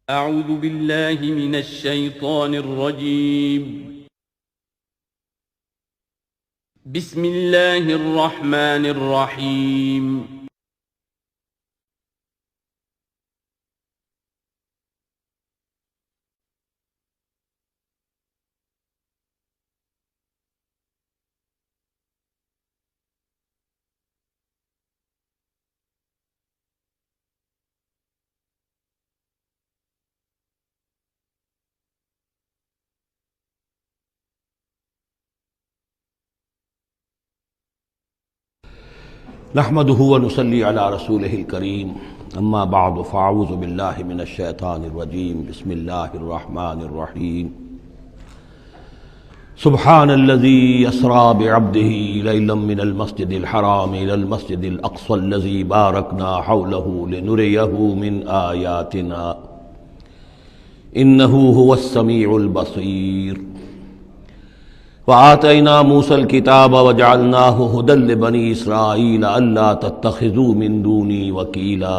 أعوذ بالله من الشيطان الرجيم. بسم الله الرحمن الرحيم. نحمده ونصلي على رسوله الكريم اما بعد فاعوذ بالله من الشيطان الرجيم بسم الله الرحمن الرحيم سبحان الذي يسرى بعبده ليلا من المسجد الحرام إلى المسجد الأقصى الذي باركنا حوله لنريه من آياتنا إنه هو السميع البصير وآتينا موسى الكتاب وجعلناه هدى لبني إسرائيل ألا تتخذوا من دوني وكيلا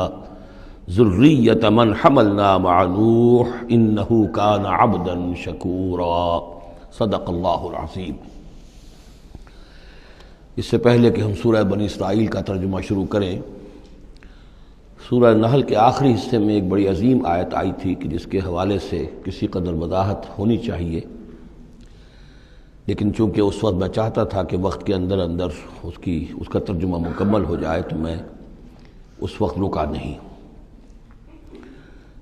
ذرية من حملنا مع نوح إنه كان عبدا شكورا صدق اللہ العظیم۔ اس سے پہلے کہ ہم سورہ بنی اسرائیل کا ترجمہ شروع کریں، سورہ نحل کے آخری حصے میں ایک بڑی عظیم آیت آئی تھی کہ جس کے حوالے سے کسی قدر وضاحت ہونی چاہیے، لیکن چونکہ اس وقت میں چاہتا تھا کہ وقت کے اندر اس کا ترجمہ مکمل ہو جائے تو میں اس وقت رکا نہیں۔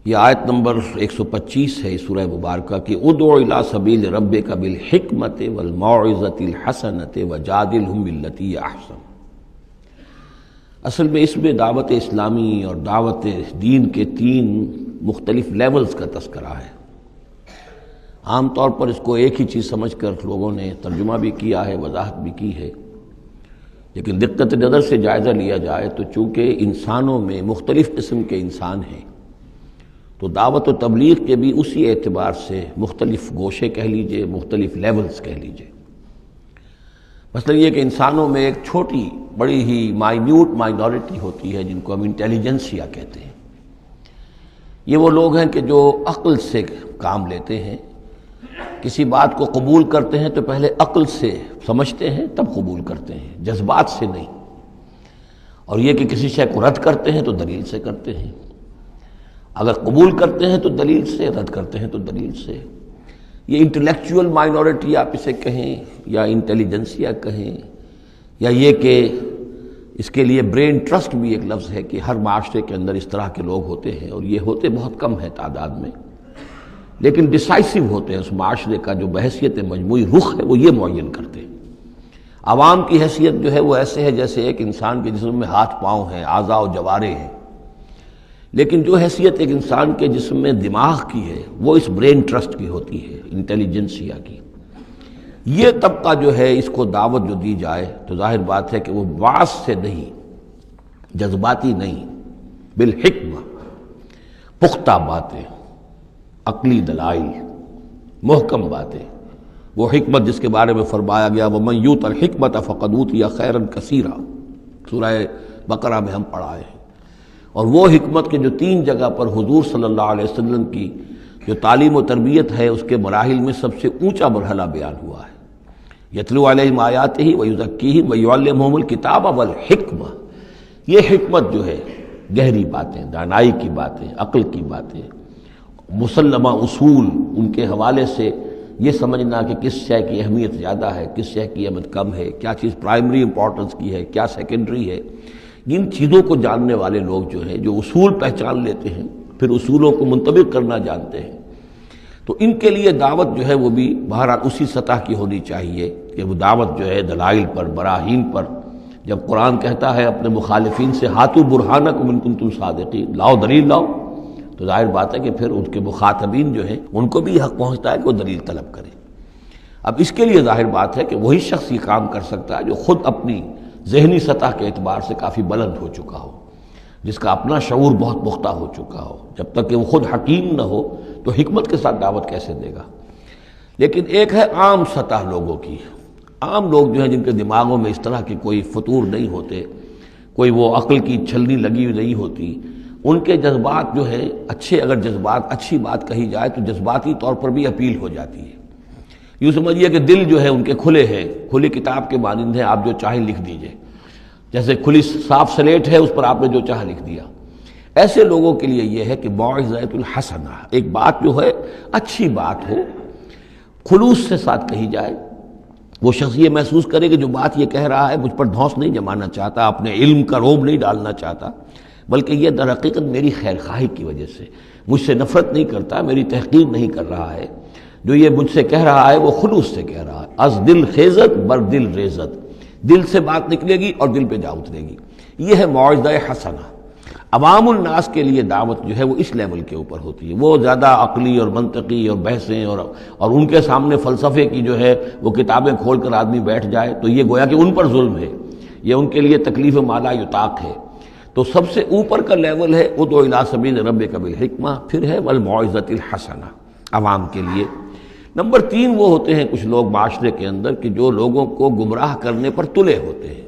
یہ آیت نمبر 125 ہے سورہ مبارکہ کی ادع الی سبیل ربک بالحکمت والموعظۃ الحسنۃ وجادلھم باللتی احسن۔ اصل میں اس میں دعوت اسلامی اور دعوت دین کے 3 مختلف لیولز کا تذکرہ ہے۔ عام طور پر اس کو ایک ہی چیز سمجھ کر لوگوں نے ترجمہ بھی کیا ہے، وضاحت بھی کی ہے، لیکن دقت نظر سے جائزہ لیا جائے تو چونکہ انسانوں میں مختلف قسم کے انسان ہیں تو دعوت و تبلیغ کے بھی اسی اعتبار سے مختلف گوشے کہہ لیجئے، مختلف لیولز کہہ لیجئے۔ مثلا یہ کہ انسانوں میں ایک چھوٹی بڑی ہی مائنیوٹ مائنورٹی ہوتی ہے جن کو ہم انٹیلیجنسیا کہتے ہیں۔ یہ وہ لوگ ہیں کہ جو عقل سے کام لیتے ہیں، کسی بات کو قبول کرتے ہیں تو پہلے عقل سے سمجھتے ہیں تب قبول کرتے ہیں، جذبات سے نہیں۔ اور یہ کہ کسی شے کو رد کرتے ہیں تو دلیل سے کرتے ہیں، اگر قبول کرتے ہیں تو دلیل سے، رد کرتے ہیں تو دلیل سے۔ یہ انٹلیکچوئل مائنورٹی آپ اسے کہیں یا انٹیلیجنسیا کہیں، یا یہ کہ اس کے لیے برین ٹرسٹ بھی ایک لفظ ہے کہ ہر معاشرے کے اندر اس طرح کے لوگ ہوتے ہیں، اور یہ ہوتے بہت کم ہیں تعداد میں، لیکن ڈیسائسو ہوتے ہیں۔ اس معاشرے کا جو بحیثیت مجموعی رخ ہے وہ یہ معین کرتے ہیں۔ عوام کی حیثیت جو ہے وہ ایسے ہے جیسے ایک انسان کے جسم میں ہاتھ پاؤں ہیں، اعضاء و جوارے ہیں، لیکن جو حیثیت ایک انسان کے جسم میں دماغ کی ہے وہ اس برین ٹرسٹ کی ہوتی ہے، انٹیلیجنسیا کی۔ یہ طبقہ جو ہے اس کو دعوت جو دی جائے تو ظاہر بات ہے کہ وہ واعظ سے نہیں، جذباتی نہیں، بالحکمہ، پختہ باتیں، عقلی دلائل، محکم باتیں، وہ حکمت جس کے بارے میں فرمایا گیا وَمَن یُؤْتَ الْحِکْمَةَ فَقَدْ أُوتِیَ خَیْرًا کَثِیرًا، سورہ بقرہ میں ہم پڑھائے ہیں۔ اور وہ حکمت کے جو 3 جگہ پر حضور صلی اللہ علیہ وسلم کی جو تعلیم و تربیت ہے اس کے مراحل میں سب سے اونچا مرحلہ بیان ہوا ہے، یتلو علیہم آیاتہ ویزکیہم ویعلمہم الکتاب والحکمہ۔ یہ حکمت جو ہے گہری باتیں، دانائی کی باتیں، عقل کی باتیں، مسلمہ اصول، ان کے حوالے سے یہ سمجھنا کہ کس شے کی اہمیت زیادہ ہے، کس شے کی اہمیت کم ہے، کیا چیز پرائمری امپورٹنس کی ہے، کیا سیکنڈری ہے۔ ان چیزوں کو جاننے والے لوگ جو ہیں، جو اصول پہچان لیتے ہیں، پھر اصولوں کو منطبق کرنا جانتے ہیں، تو ان کے لیے دعوت جو ہے وہ بھی بہرحال اسی سطح کی ہونی چاہیے کہ وہ دعوت جو ہے دلائل پر، براہین پر۔ جب قرآن کہتا ہے اپنے مخالفین سے ہاتوا برہانکم ان کنتم صادقین، لاؤ دلیل لاؤ، تو ظاہر بات ہے کہ پھر ان کے مخاطبین جو ہیں ان کو بھی حق پہنچتا ہے کہ وہ دلیل طلب کریں۔ اب اس کے لیے ظاہر بات ہے کہ وہی شخص یہ کام کر سکتا ہے جو خود اپنی ذہنی سطح کے اعتبار سے کافی بلند ہو چکا ہو، جس کا اپنا شعور بہت پختہ ہو چکا ہو۔ جب تک کہ وہ خود حکیم نہ ہو تو حکمت کے ساتھ دعوت کیسے دے گا؟ لیکن ایک ہے عام سطح لوگوں کی، عام لوگ جو ہیں جن کے دماغوں میں اس طرح کے کوئی فطور نہیں ہوتے، کوئی وہ عقل کی چھلنی لگی ہوئی نہیں ہوتی، ان کے جذبات جو ہیں اچھے، اگر جذبات اچھی بات کہی جائے تو جذباتی طور پر بھی اپیل ہو جاتی ہے۔ یوں سمجھیے کہ دل جو ہے ان کے کھلے ہیں، کھلی کتاب کے مانند ہیں، آپ جو چاہیں لکھ دیجئے، جیسے کھلی صاف سلیٹ ہے، اس پر آپ نے جو چاہا لکھ دیا۔ ایسے لوگوں کے لیے یہ ہے کہ موعظۃ الحسنہ، ایک بات جو ہے اچھی بات ہو، خلوص سے ساتھ کہی جائے، وہ شخص یہ محسوس کرے کہ جو بات یہ کہہ رہا ہے مجھ پر دھونس نہیں جمانا چاہتا، اپنے علم کا روب نہیں ڈالنا چاہتا، بلکہ یہ در حقیقت میری خیر خواہی کی وجہ سے، مجھ سے نفرت نہیں کرتا، میری تحقیر نہیں کر رہا ہے، جو یہ مجھ سے کہہ رہا ہے وہ خلوص سے کہہ رہا ہے۔ از دل خیزت بر دل ریزت، دل سے بات نکلے گی اور دل پہ جا اترے گی، یہ ہے موعظہ حسنہ۔ عوام الناس کے لیے دعوت جو ہے وہ اس لیول کے اوپر ہوتی ہے، وہ زیادہ عقلی اور منطقی اور بحثیں اور ان کے سامنے فلسفے کی جو ہے وہ کتابیں کھول کر آدمی بیٹھ جائے تو یہ گویا کہ ان پر ظلم ہے، یہ ان کے لیے تکلیف مالا یطاق ہے۔ تو سب سے اوپر کا لیول ہے ادع الی سبیل ربک بالحکمہ، پھر ہے والموعظۃ الحسنہ عوام کے لیے۔ نمبر 3 وہ ہوتے ہیں کچھ لوگ معاشرے کے اندر کہ جو لوگوں کو گمراہ کرنے پر تلے ہوتے ہیں۔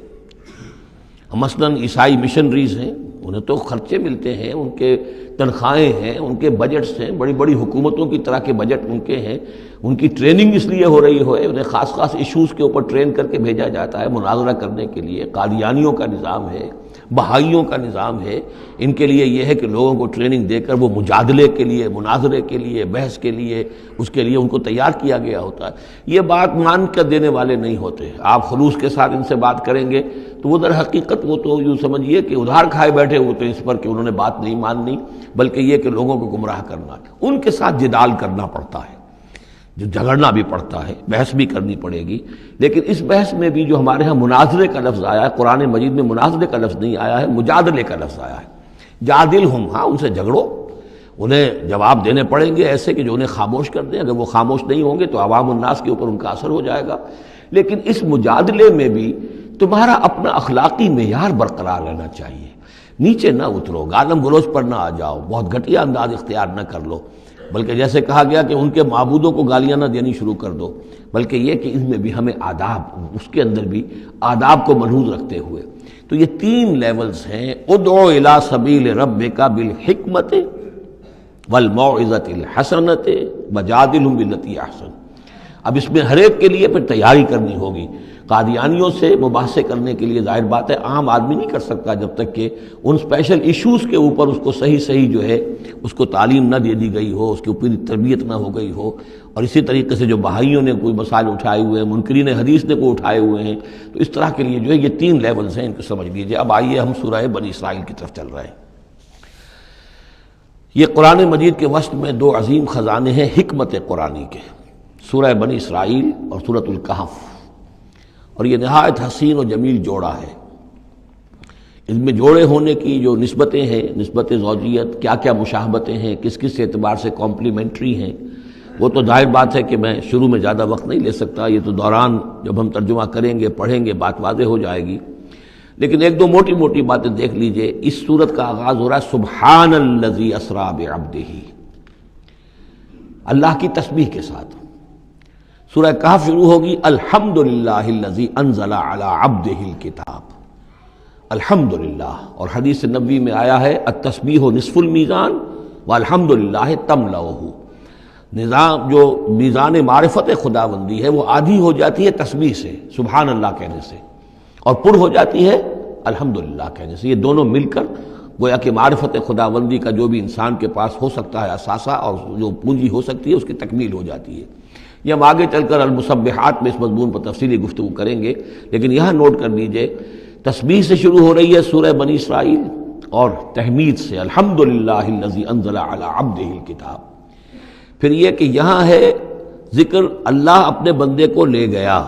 مثلاً عیسائی مشنریز ہیں، انہیں تو خرچے ملتے ہیں، ان کے تنخواہیں ہیں، ان کے بجٹس ہیں، بڑی بڑی حکومتوں کی طرح کے بجٹ ان کے ہیں، ان کی ٹریننگ اس لیے ہو رہی ہے، انہیں خاص خاص ایشوز کے اوپر ٹرین کر کے بھیجا جاتا ہے مناظرہ کرنے کے لیے۔ قادیانیوں کا نظام ہے، بہائیوں کا نظام ہے، ان کے لیے یہ ہے کہ لوگوں کو ٹریننگ دے کر وہ مجادلے کے لیے، مناظرے کے لیے، بحث کے لیے، اس کے لیے ان کو تیار کیا گیا ہوتا ہے۔ یہ بات مان کر دینے والے نہیں ہوتے، آپ خلوص کے ساتھ ان سے بات کریں گے تو وہ در حقیقت وہ تو یوں سمجھیے کہ ادھار کھائے بیٹھے ہوتے ہیں اس پر کہ انہوں نے بات نہیں ماننی، بلکہ یہ کہ لوگوں کو گمراہ کرنا، ان کے ساتھ جدال کرنا پڑتا ہے، جو جھگڑنا بھی پڑتا ہے، بحث بھی کرنی پڑے گی۔ لیکن اس بحث میں بھی جو ہمارے ہاں مناظرے کا لفظ آیا ہے، قرآن مجید میں مناظرے کا لفظ نہیں آیا ہے، مجادلے کا لفظ آیا ہے۔ جادلہم، ہاں ان سے جھگڑو، انہیں جواب دینے پڑیں گے ایسے کہ جو انہیں خاموش کر دیں، اگر وہ خاموش نہیں ہوں گے تو عوام الناس کے اوپر ان کا اثر ہو جائے گا۔ لیکن اس مجادلے میں بھی تمہارا اپنا اخلاقی معیار برقرار رہنا چاہیے، نیچے نہ اترو، گالم گلوچ پر نہ آ جاؤ، بہت گھٹیا انداز اختیار نہ کر لو، بلکہ جیسے کہا گیا کہ ان کے معبودوں کو گالیاں نہ دینی شروع کر دو، بلکہ یہ کہ ان میں بھی ہمیں آداب، اس کے اندر بھی آداب کو ملحوظ رکھتے ہوئے۔ تو یہ 3 لیولز ہیں، ادع الی سبیل ربک بالحکمۃ والموعظۃ الحسنۃ وجادلہم باللتی احسن۔ اب اس میں ہر ایک کے لیے پھر تیاری کرنی ہوگی۔ قادیانیوں سے مباحثے کرنے کے لیے ظاہر بات ہے عام آدمی نہیں کر سکتا جب تک کہ ان اسپیشل ایشوز کے اوپر اس کو صحیح جو ہے اس کو تعلیم نہ دے دی گئی ہو، اس کے اوپر تربیت نہ ہو گئی ہو۔ اور اسی طریقے سے جو بہائیوں نے کوئی مسائل اٹھائے ہوئے ہیں، منکرین حدیث نے کوئی اٹھائے ہوئے ہیں، تو اس طرح کے لیے جو ہے یہ 3 لیولز ہیں، ان کو سمجھ لیجیے۔ اب آئیے ہم سورہ بنی اسرائیل کی طرف چل رہے ہیں۔ یہ قرآن مجید کے وسط میں 2 عظیم خزانے ہیں حکمت قرآنی کے، سورہ بنی اسرائیل اور سورۃ الکہف، اور یہ نہایت حسین و جمیل جوڑا ہے۔ ان میں جوڑے ہونے کی جو نسبتیں ہیں، نسبت زوجیت، کیا کیا مشابہتیں ہیں، کس کس اعتبار سے کمپلیمنٹری ہیں، وہ تو ظاہر بات ہے کہ میں شروع میں زیادہ وقت نہیں لے سکتا، یہ تو دوران جب ہم ترجمہ کریں گے، پڑھیں گے، بات واضح ہو جائے گی۔ لیکن 1-2 موٹی موٹی باتیں دیکھ لیجئے۔ اس سورت کا آغاز ہو رہا ہے سبحان الذی اسریٰ بعبدہ، اللہ کی تسبیح کے ساتھ۔ سورہ کہف شروع ہوگی الحمدللہ الذی انزل علی عبدہ الکتاب، الحمدللہ، اور حدیث نبوی میں آیا ہے التسبیح نصف المیزان والحمدللہ تملؤہ، نظام جو میزان معرفت خداوندی ہے وہ آدھی ہو جاتی ہے تسبیح سے، سبحان اللہ کہنے سے، اور پر ہو جاتی ہے الحمدللہ کہنے سے۔ یہ دونوں مل کر گویا کہ معرفت خداوندی کا جو بھی انسان کے پاس ہو سکتا ہے اثاثہ اور جو پونجی ہو سکتی ہے اس کی تکمیل ہو جاتی ہے۔ یہ ہم آگے چل کر المسبحات میں اس مضمون پر تفصیلی گفتگو کریں گے، لیکن یہاں نوٹ کر لیجئے تسبیح سے شروع ہو رہی ہے سورہ بنی اسرائیل اور تحمید سے الحمدللہ الذی انزل علی عبدہ الکتاب۔ پھر یہ کہ یہاں ہے ذکر اللہ اپنے بندے کو لے گیا،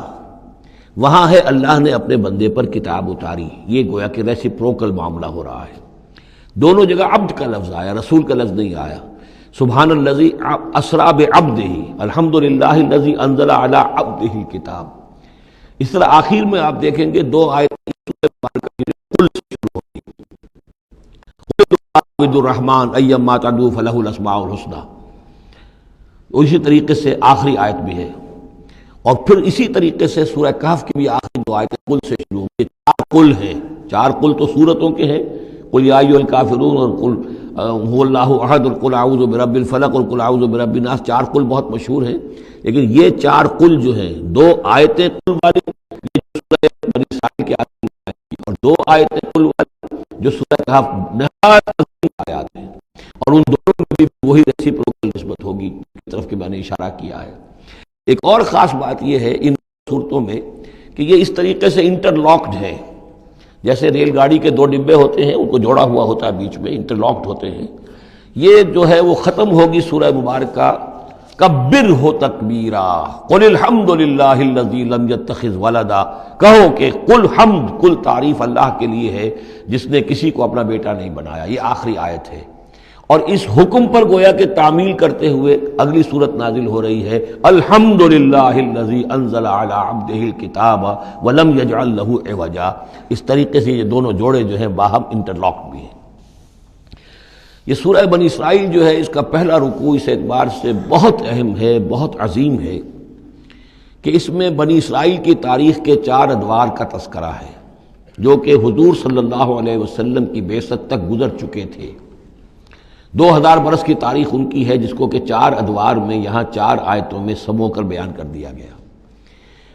وہاں ہے اللہ نے اپنے بندے پر کتاب اتاری، یہ گویا کہ ریسیپروکل معاملہ ہو رہا ہے۔ دونوں جگہ عبد کا لفظ آیا، رسول کا لفظ نہیں آیا۔ سبحان الذی اسریٰ بعبدہ، الحمدللہ الذی انزل علی عبدہ الکتاب۔ اس طرح آخر میں آپ دیکھیں گے 2 آیتیں قل سے شروع ہوتی ہیں، قل الرحمن ایما تدعوا فلہ الاسماء الحسنی، اسی طریقے سے آخری آیت بھی ہے۔ اور پھر اسی طریقے سے سورہ کہف کی بھی آخری 2 آیتیں قل سے شروع ہوتی ہیں۔ 4 قل ہیں، 4 قل تو سورتوں کے ہیں، قل یا ایھا الکافرون اور قل هو اللہ احد اور قل اعوذ برب الفلق اور قل اعوذ برب الناس، 4 قل بہت مشہور ہیں، لیکن یہ 4 قل جو ہیں 2 آیتیں قل والی یہ سورہ بنی اسرائیل کی آیات اور 2 آیتیں قل والی جو سورہ کہف نہایت عظیم آیات ہیں، اور ان دونوں میں بھی وہی ریسیپروکل نسبت ہوگی کی طرف کہ میں نے اشارہ کیا ہے۔ ایک اور خاص بات یہ ہے ان صورتوں میں کہ یہ اس طریقے سے انٹر لاکڈ ہے، جیسے ریل گاڑی کے 2 ڈبے ہوتے ہیں ان کو جوڑا ہوا ہوتا ہے بیچ میں، انٹر لاکڈ ہوتے ہیں۔ یہ جو ہے وہ ختم ہوگی سورہ مبارکہ کبر ہو تکبیرا، قل الحمد للہ الذی لم یتخذ ولدا، کہو کہ قل حمد، کل تعریف اللہ کے لیے ہے جس نے کسی کو اپنا بیٹا نہیں بنایا۔ یہ آخری آیت ہے، اور اس حکم پر گویا کہ تعمیل کرتے ہوئے اگلی صورت نازل ہو رہی ہے، الحمد للہ الذی انزل علی عبدہ الکتاب ولم یجعل لہ عوجا۔ اس طریقے سے یہ دونوں جوڑے جو ہیں باہم انٹر لاکڈ بھی ہیں۔ یہ سورہ بنی اسرائیل جو ہے اس کا پہلا رکوع اس اعتبار سے بہت اہم ہے، بہت عظیم ہے کہ اس میں بنی اسرائیل کی تاریخ کے 4 ادوار کا تذکرہ ہے جو کہ حضور صلی اللہ علیہ وسلم کی بعثت تک گزر چکے تھے۔ 2000 برس کی تاریخ ان کی ہے جس کو کہ 4 ادوار میں یہاں 4 آیتوں میں سمو کر بیان کر دیا گیا۔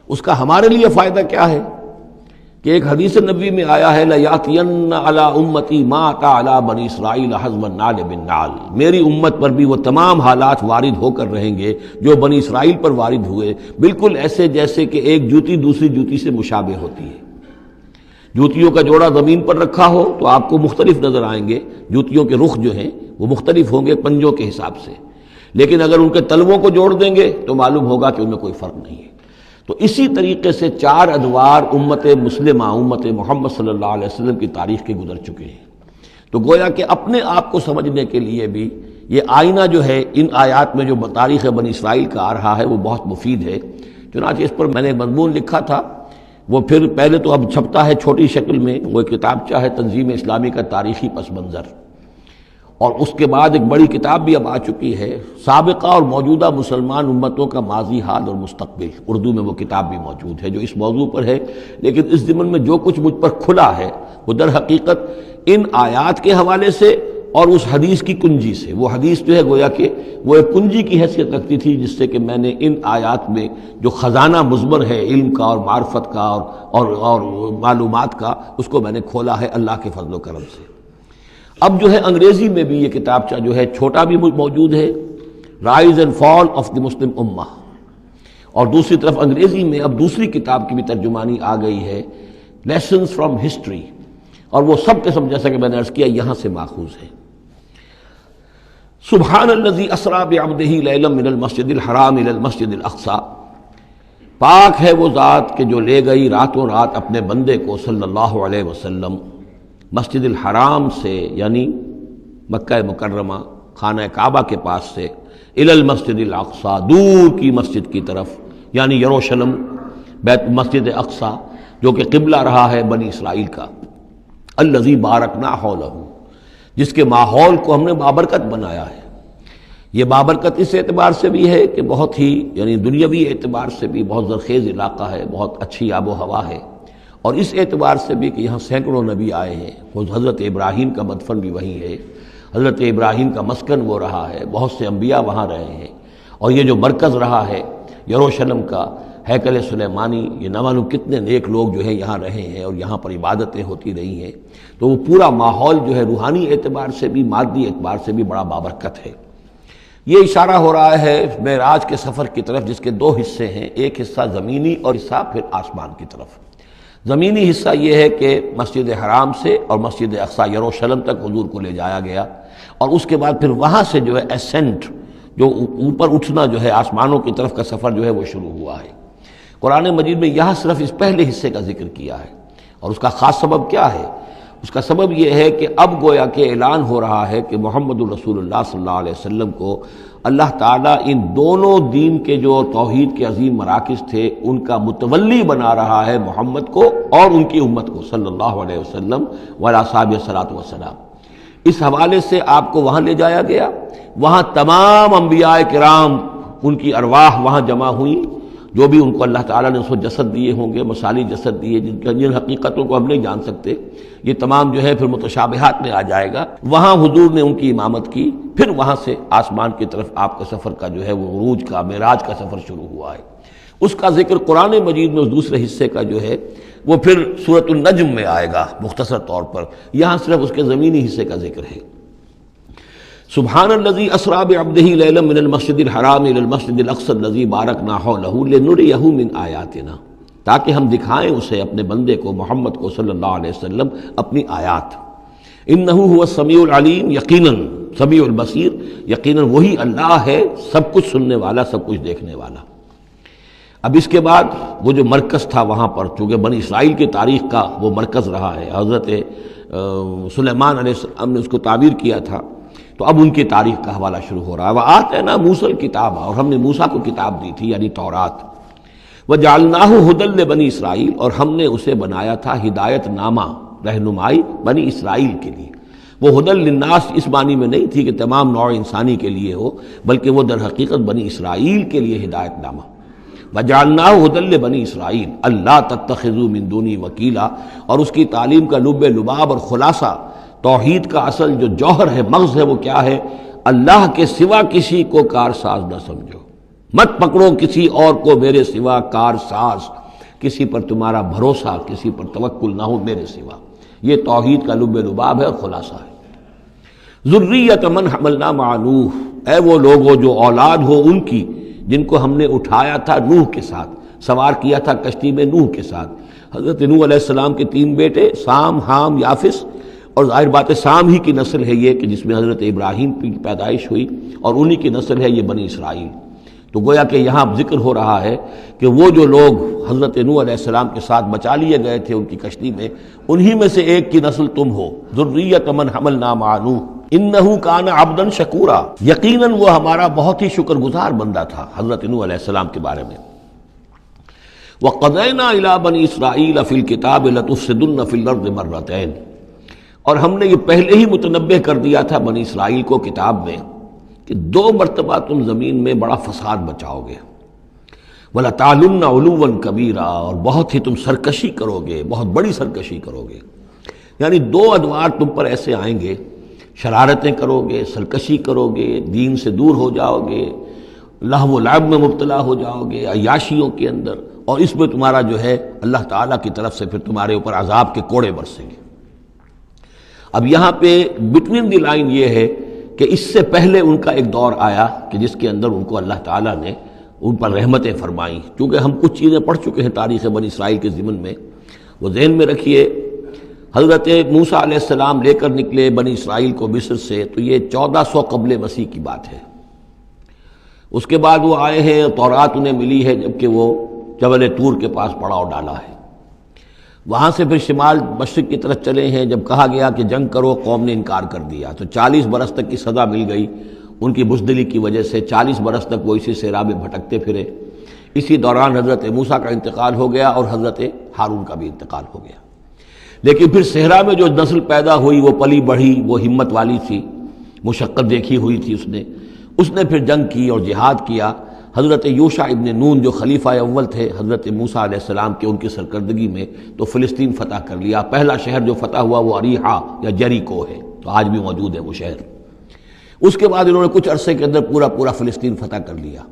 اس کا ہمارے لیے فائدہ کیا ہے کہ ایک حدیث نبوی میں آیا ہے لَيَأْتِيَنَّ عَلَىٰ أُمَّتِي مَا أَتَىٰ عَلَىٰ بَنِي إِسْرَائِيلَ حَزْوَ النَّعْلِ بِالنَّعْلِ، میری امت پر بھی وہ تمام حالات وارد ہو کر رہیں گے جو بنی اسرائیل پر وارد ہوئے، بالکل ایسے جیسے کہ ایک جوتی دوسری جوتی سے مشابہ ہوتی ہے۔ جوتیوں کا جوڑا زمین پر رکھا ہو تو آپ کو مختلف نظر آئیں گے، جوتیوں کے رخ جو ہیں وہ مختلف ہوں گے پنجوں کے حساب سے، لیکن اگر ان کے تلووں کو جوڑ دیں گے تو معلوم ہوگا کہ ان میں کوئی فرق نہیں ہے۔ تو اسی طریقے سے 4 ادوار امت مسلمہ، امت محمد صلی اللہ علیہ وسلم کی تاریخ کے گزر چکے ہیں۔ تو گویا کہ اپنے آپ کو سمجھنے کے لیے بھی یہ آئینہ جو ہے ان آیات میں جو تاریخ بنی اسرائیل کا آ رہا ہے وہ بہت مفید ہے۔ چنانچہ اس پر میں نے مضمون لکھا تھا، وہ پھر پہلے تو اب چھپتا ہے چھوٹی شکل میں، وہ کتابچہ ہے تنظیم اسلامی کا تاریخی پس منظر، اور اس کے بعد ایک بڑی کتاب بھی اب آ چکی ہے، سابقہ اور موجودہ مسلمان امتوں کا ماضی، حال اور مستقبل، اردو میں وہ کتاب بھی موجود ہے جو اس موضوع پر ہے۔ لیکن اس ضمن میں جو کچھ مجھ پر کھلا ہے وہ در حقیقت ان آیات کے حوالے سے اور اس حدیث کی کنجی سے، وہ حدیث جو ہے گویا کہ وہ ایک کنجی کی حیثیت رکھتی تھی جس سے کہ میں نے ان آیات میں جو خزانہ مضمر ہے علم کا اور معرفت کا اور معلومات کا، اس کو میں نے کھولا ہے اللہ کے فضل و کرم سے۔ اب جو ہے انگریزی میں بھی یہ کتابچہ جو ہے چھوٹا بھی موجود ہے، rise and fall of the Muslim ummah, اور دوسری طرف انگریزی میں اب دوسری کتاب کی بھی ترجمانی آ گئی ہے، لیسنز فرام ہسٹری، اور وہ سب کے سب جیسا کہ میں نے عرض کیا یہاں سے ماخوذ ہے۔ سبحان الذی اسریٰ بعبدہ لیلا من المسجد الحرام الی المسجد الاقصی، پاک ہے وہ ذات کہ جو لے گئی راتوں رات اپنے بندے کو صلی اللہ علیہ وسلم مسجد الحرام سے، یعنی مکہ مکرمہ خانہ کعبہ کے پاس سے، الی المسجد الاقصی، دور کی مسجد کی طرف، یعنی یروشلم، بیت مسجد اقصی جو کہ قبلہ رہا ہے بنی اسرائیل کا، الذی بارکنا حولہ، جس کے ماحول کو ہم نے بابرکت بنایا ہے۔ یہ بابرکت اس اعتبار سے بھی ہے کہ بہت ہی یعنی دنیاوی اعتبار سے بھی بہت زرخیز علاقہ ہے، بہت اچھی آب و ہوا ہے، اور اس اعتبار سے بھی کہ یہاں سینکڑوں نبی آئے ہیں، حضرت ابراہیم کا مدفن بھی وہیں ہے، حضرت ابراہیم کا مسکن وہ رہا ہے، بہت سے انبیاء وہاں رہے ہیں، اور یہ جو مرکز رہا ہے یروشلم کا، ہیکل سلیمانی، یہ نہ معلوم کتنے نیک لوگ جو ہیں یہاں رہے ہیں اور یہاں پر عبادتیں ہوتی رہی ہیں، تو وہ پورا ماحول جو ہے روحانی اعتبار سے بھی مادی اعتبار سے بھی بڑا بابرکت ہے۔ یہ اشارہ ہو رہا ہے معراج کے سفر کی طرف جس کے 2 حصے ہیں، ایک حصہ زمینی اور حصہ پھر آسمان کی طرف۔ زمینی حصہ یہ ہے کہ مسجد حرام سے اور مسجد اقصی یروشلم تک حضور کو لے جایا گیا، اور اس کے بعد پھر وہاں سے جو ہے اسینٹ، جو اوپر اٹھنا جو ہے آسمانوں کی طرف کا سفر جو ہے وہ شروع ہوا ہے۔ قرآن مجید میں یہاں صرف اس پہلے حصے کا ذکر کیا ہے، اور اس کا خاص سبب کیا ہے؟ اس کا سبب یہ ہے کہ اب گویا کہ اعلان ہو رہا ہے کہ محمد الرسول اللہ صلی اللہ علیہ وسلم کو اللہ تعالیٰ ان دونوں دین کے جو توحید کے عظیم مراکز تھے ان کا متولی بنا رہا ہے، محمد کو اور ان کی امت کو صلی اللہ علیہ وسلم وعلیٰ صحابہ الصلاۃ والسلام۔ اس حوالے سے آپ کو وہاں لے جایا گیا، وہاں تمام انبیاء کرام ان کی ارواح وہاں جمع ہوئیں، جو بھی ان کو اللہ تعالیٰ نے اس وقت جسد دیے ہوں گے، مثالی جسد دیے جن حقیقتوں کو ہم نہیں جان سکتے، یہ تمام جو ہے پھر متشابہات میں آ جائے گا۔ وہاں حضور نے ان کی امامت کی، پھر وہاں سے آسمان کی طرف آپ کا سفر کا جو ہے وہ عروج کا، معراج کا سفر شروع ہوا ہے۔ اس کا ذکر قرآن مجید میں اس دوسرے حصے کا جو ہے وہ پھر سورۃ النجم میں آئے گا مختصر طور پر، یہاں صرف اس کے زمینی حصے کا ذکر ہے۔ سبحان الذی اسریٰ بعبدہ لیلا من المسجد الحرام الی المسجد الاقصی الذی بارکنا حولہ لنریہ من آیاتنا، تاکہ ہم دکھائیں اسے، اپنے بندے کو، محمد کو صلی اللہ علیہ وسلم، اپنی آیات۔ انہ هو السمیع العلیم، یقیناً سمیع البصیر، یقیناً وہی اللہ ہے سب کچھ سننے والا، سب کچھ دیکھنے والا۔ اب اس کے بعد وہ جو مرکز تھا وہاں پر، چونکہ بنی اسرائیل کی تاریخ کا وہ مرکز رہا ہے، حضرت سلیمان علیہ السلام نے اس کو تعبیر کیا تھا، تو اب ان کی تاریخ کا حوالہ شروع ہو رہا ہے۔ وَآتَيْنَا مُوسَى الْكِتَابَ، اور ہم نے موسیٰ کو کتاب دی تھی یعنی تورات۔ وَجَعَلْنَاهُ هُدًى لِبَنِي اسرائیل، اور ہم نے اسے بنایا تھا ہدایت نامہ، رہنمائی بنی اسرائیل کے لیے۔ وہ ہدى للناس اس معنی میں نہیں تھی کہ تمام نوع انسانی کے لیے ہو، بلکہ وہ در حقیقت بنی اسرائیل کے لیے ہدایت نامہ۔ وَجَعَلْنَاهُ هُدًى لِبَنِي اسرائیل أَلَّا تَتَّخِذُوا مِن دُونِي وَكِيلًا، اور اس کی تعلیم کا لب لباب اور خلاصہ، توحید کا اصل جو جوہر ہے، مغز ہے، وہ کیا ہے؟ اللہ کے سوا کسی کو کارساز نہ سمجھو، مت پکڑو کسی اور کو میرے سوا کارساز، کسی پر تمہارا بھروسہ، کسی پر توکل نہ ہو میرے سوا۔ یہ توحید کا لب لباب ہے اور خلاصہ ہے۔ ذریۃ من حملنا مع نوح، اے وہ لوگوں جو اولاد ہو ان کی جن کو ہم نے اٹھایا تھا نوح کے ساتھ، سوار کیا تھا کشتی میں نوح کے ساتھ۔ حضرت نوح علیہ السلام کے 3 بیٹے، سام، حام، یافس، اور ظاہر بات ہے سام ہی کی نسل ہے یہ کہ جس میں حضرت ابراہیم کی پیدائش ہوئی، اور انہی کی نسل ہے یہ بنی اسرائیل۔ تو گویا کہ یہاں ذکر ہو رہا ہے کہ وہ جو لوگ حضرت نوح علیہ السلام کے ساتھ بچا لیے گئے تھے ان کی کشتی میں، انہی میں سے ایک کی نسل تم ہو۔ ذریۃ من حملنا مع نوح انہ کان عبدا شکورا، یقیناً وہ ہمارا بہت ہی شکر گزار بندہ تھا، حضرت نوح علیہ السلام کے بارے میں۔ وقضینا الی بنی اسرائیل فی الکتاب لتفسدن فی الارض مرتین، اور ہم نے یہ پہلے ہی متنبہ کر دیا تھا بنی اسرائیل کو کتاب میں کہ 2 مرتبہ تم زمین میں بڑا فساد بچاؤ گے۔ وَلَتَعْلُنَّ عُلُوًّا كَبِيرًا، اور بہت ہی تم سرکشی کرو گے، بہت بڑی سرکشی کرو گے۔ یعنی 2 ادوار تم پر ایسے آئیں گے، شرارتیں کرو گے، سرکشی کرو گے، دین سے دور ہو جاؤ گے، لہو و لعب میں مبتلا ہو جاؤ گے، عیاشیوں کے اندر، اور اس میں تمہارا جو ہے اللہ تعالیٰ کی طرف سے پھر تمہارے اوپر عذاب کے کوڑے برسیں گے۔ اب یہاں پہ بٹوین دی لائن یہ ہے کہ اس سے پہلے ان کا ایک دور آیا کہ جس کے اندر ان کو اللہ تعالیٰ نے ان پر رحمتیں فرمائیں۔ چونکہ ہم کچھ چیزیں پڑھ چکے ہیں تاریخ بنی اسرائیل کے ضمن میں، وہ ذہن میں رکھیے۔ حضرت موسیٰ علیہ السلام لے کر نکلے بنی اسرائیل کو مصر سے، تو یہ 1400 قبل مسیح کی بات ہے۔ اس کے بعد وہ آئے ہیں، تورات انہیں ملی ہے جبکہ وہ جبل طور کے پاس پڑاؤ ڈالا ہے۔ وہاں سے پھر شمال مشرق کی طرف چلے ہیں، جب کہا گیا کہ جنگ کرو قوم نے انکار کر دیا، تو 40 برس تک کی سزا مل گئی ان کی بزدلی کی وجہ سے۔ 40 برس تک وہ اسی صحرا میں بھٹکتے پھرے۔ اسی دوران حضرت موسیٰ کا انتقال ہو گیا اور حضرت ہارون کا بھی انتقال ہو گیا۔ لیکن پھر صحرا میں جو نسل پیدا ہوئی وہ پلی بڑھی، وہ ہمت والی تھی، مشقت دیکھی ہوئی تھی اس نے پھر جنگ کی اور جہاد کیا۔ حضرت یوشع ابن نون جو خلیفہ اول تھے حضرت موسیٰ علیہ السلام کے، ان کی سرکردگی میں تو فلسطین فتح کر لیا۔ پہلا شہر جو فتح ہوا وہ اریحا یا جریکو ہے، تو آج بھی موجود ہے وہ شہر۔ اس کے بعد انہوں نے کچھ عرصے کے اندر پورا فلسطین فتح کر لیا،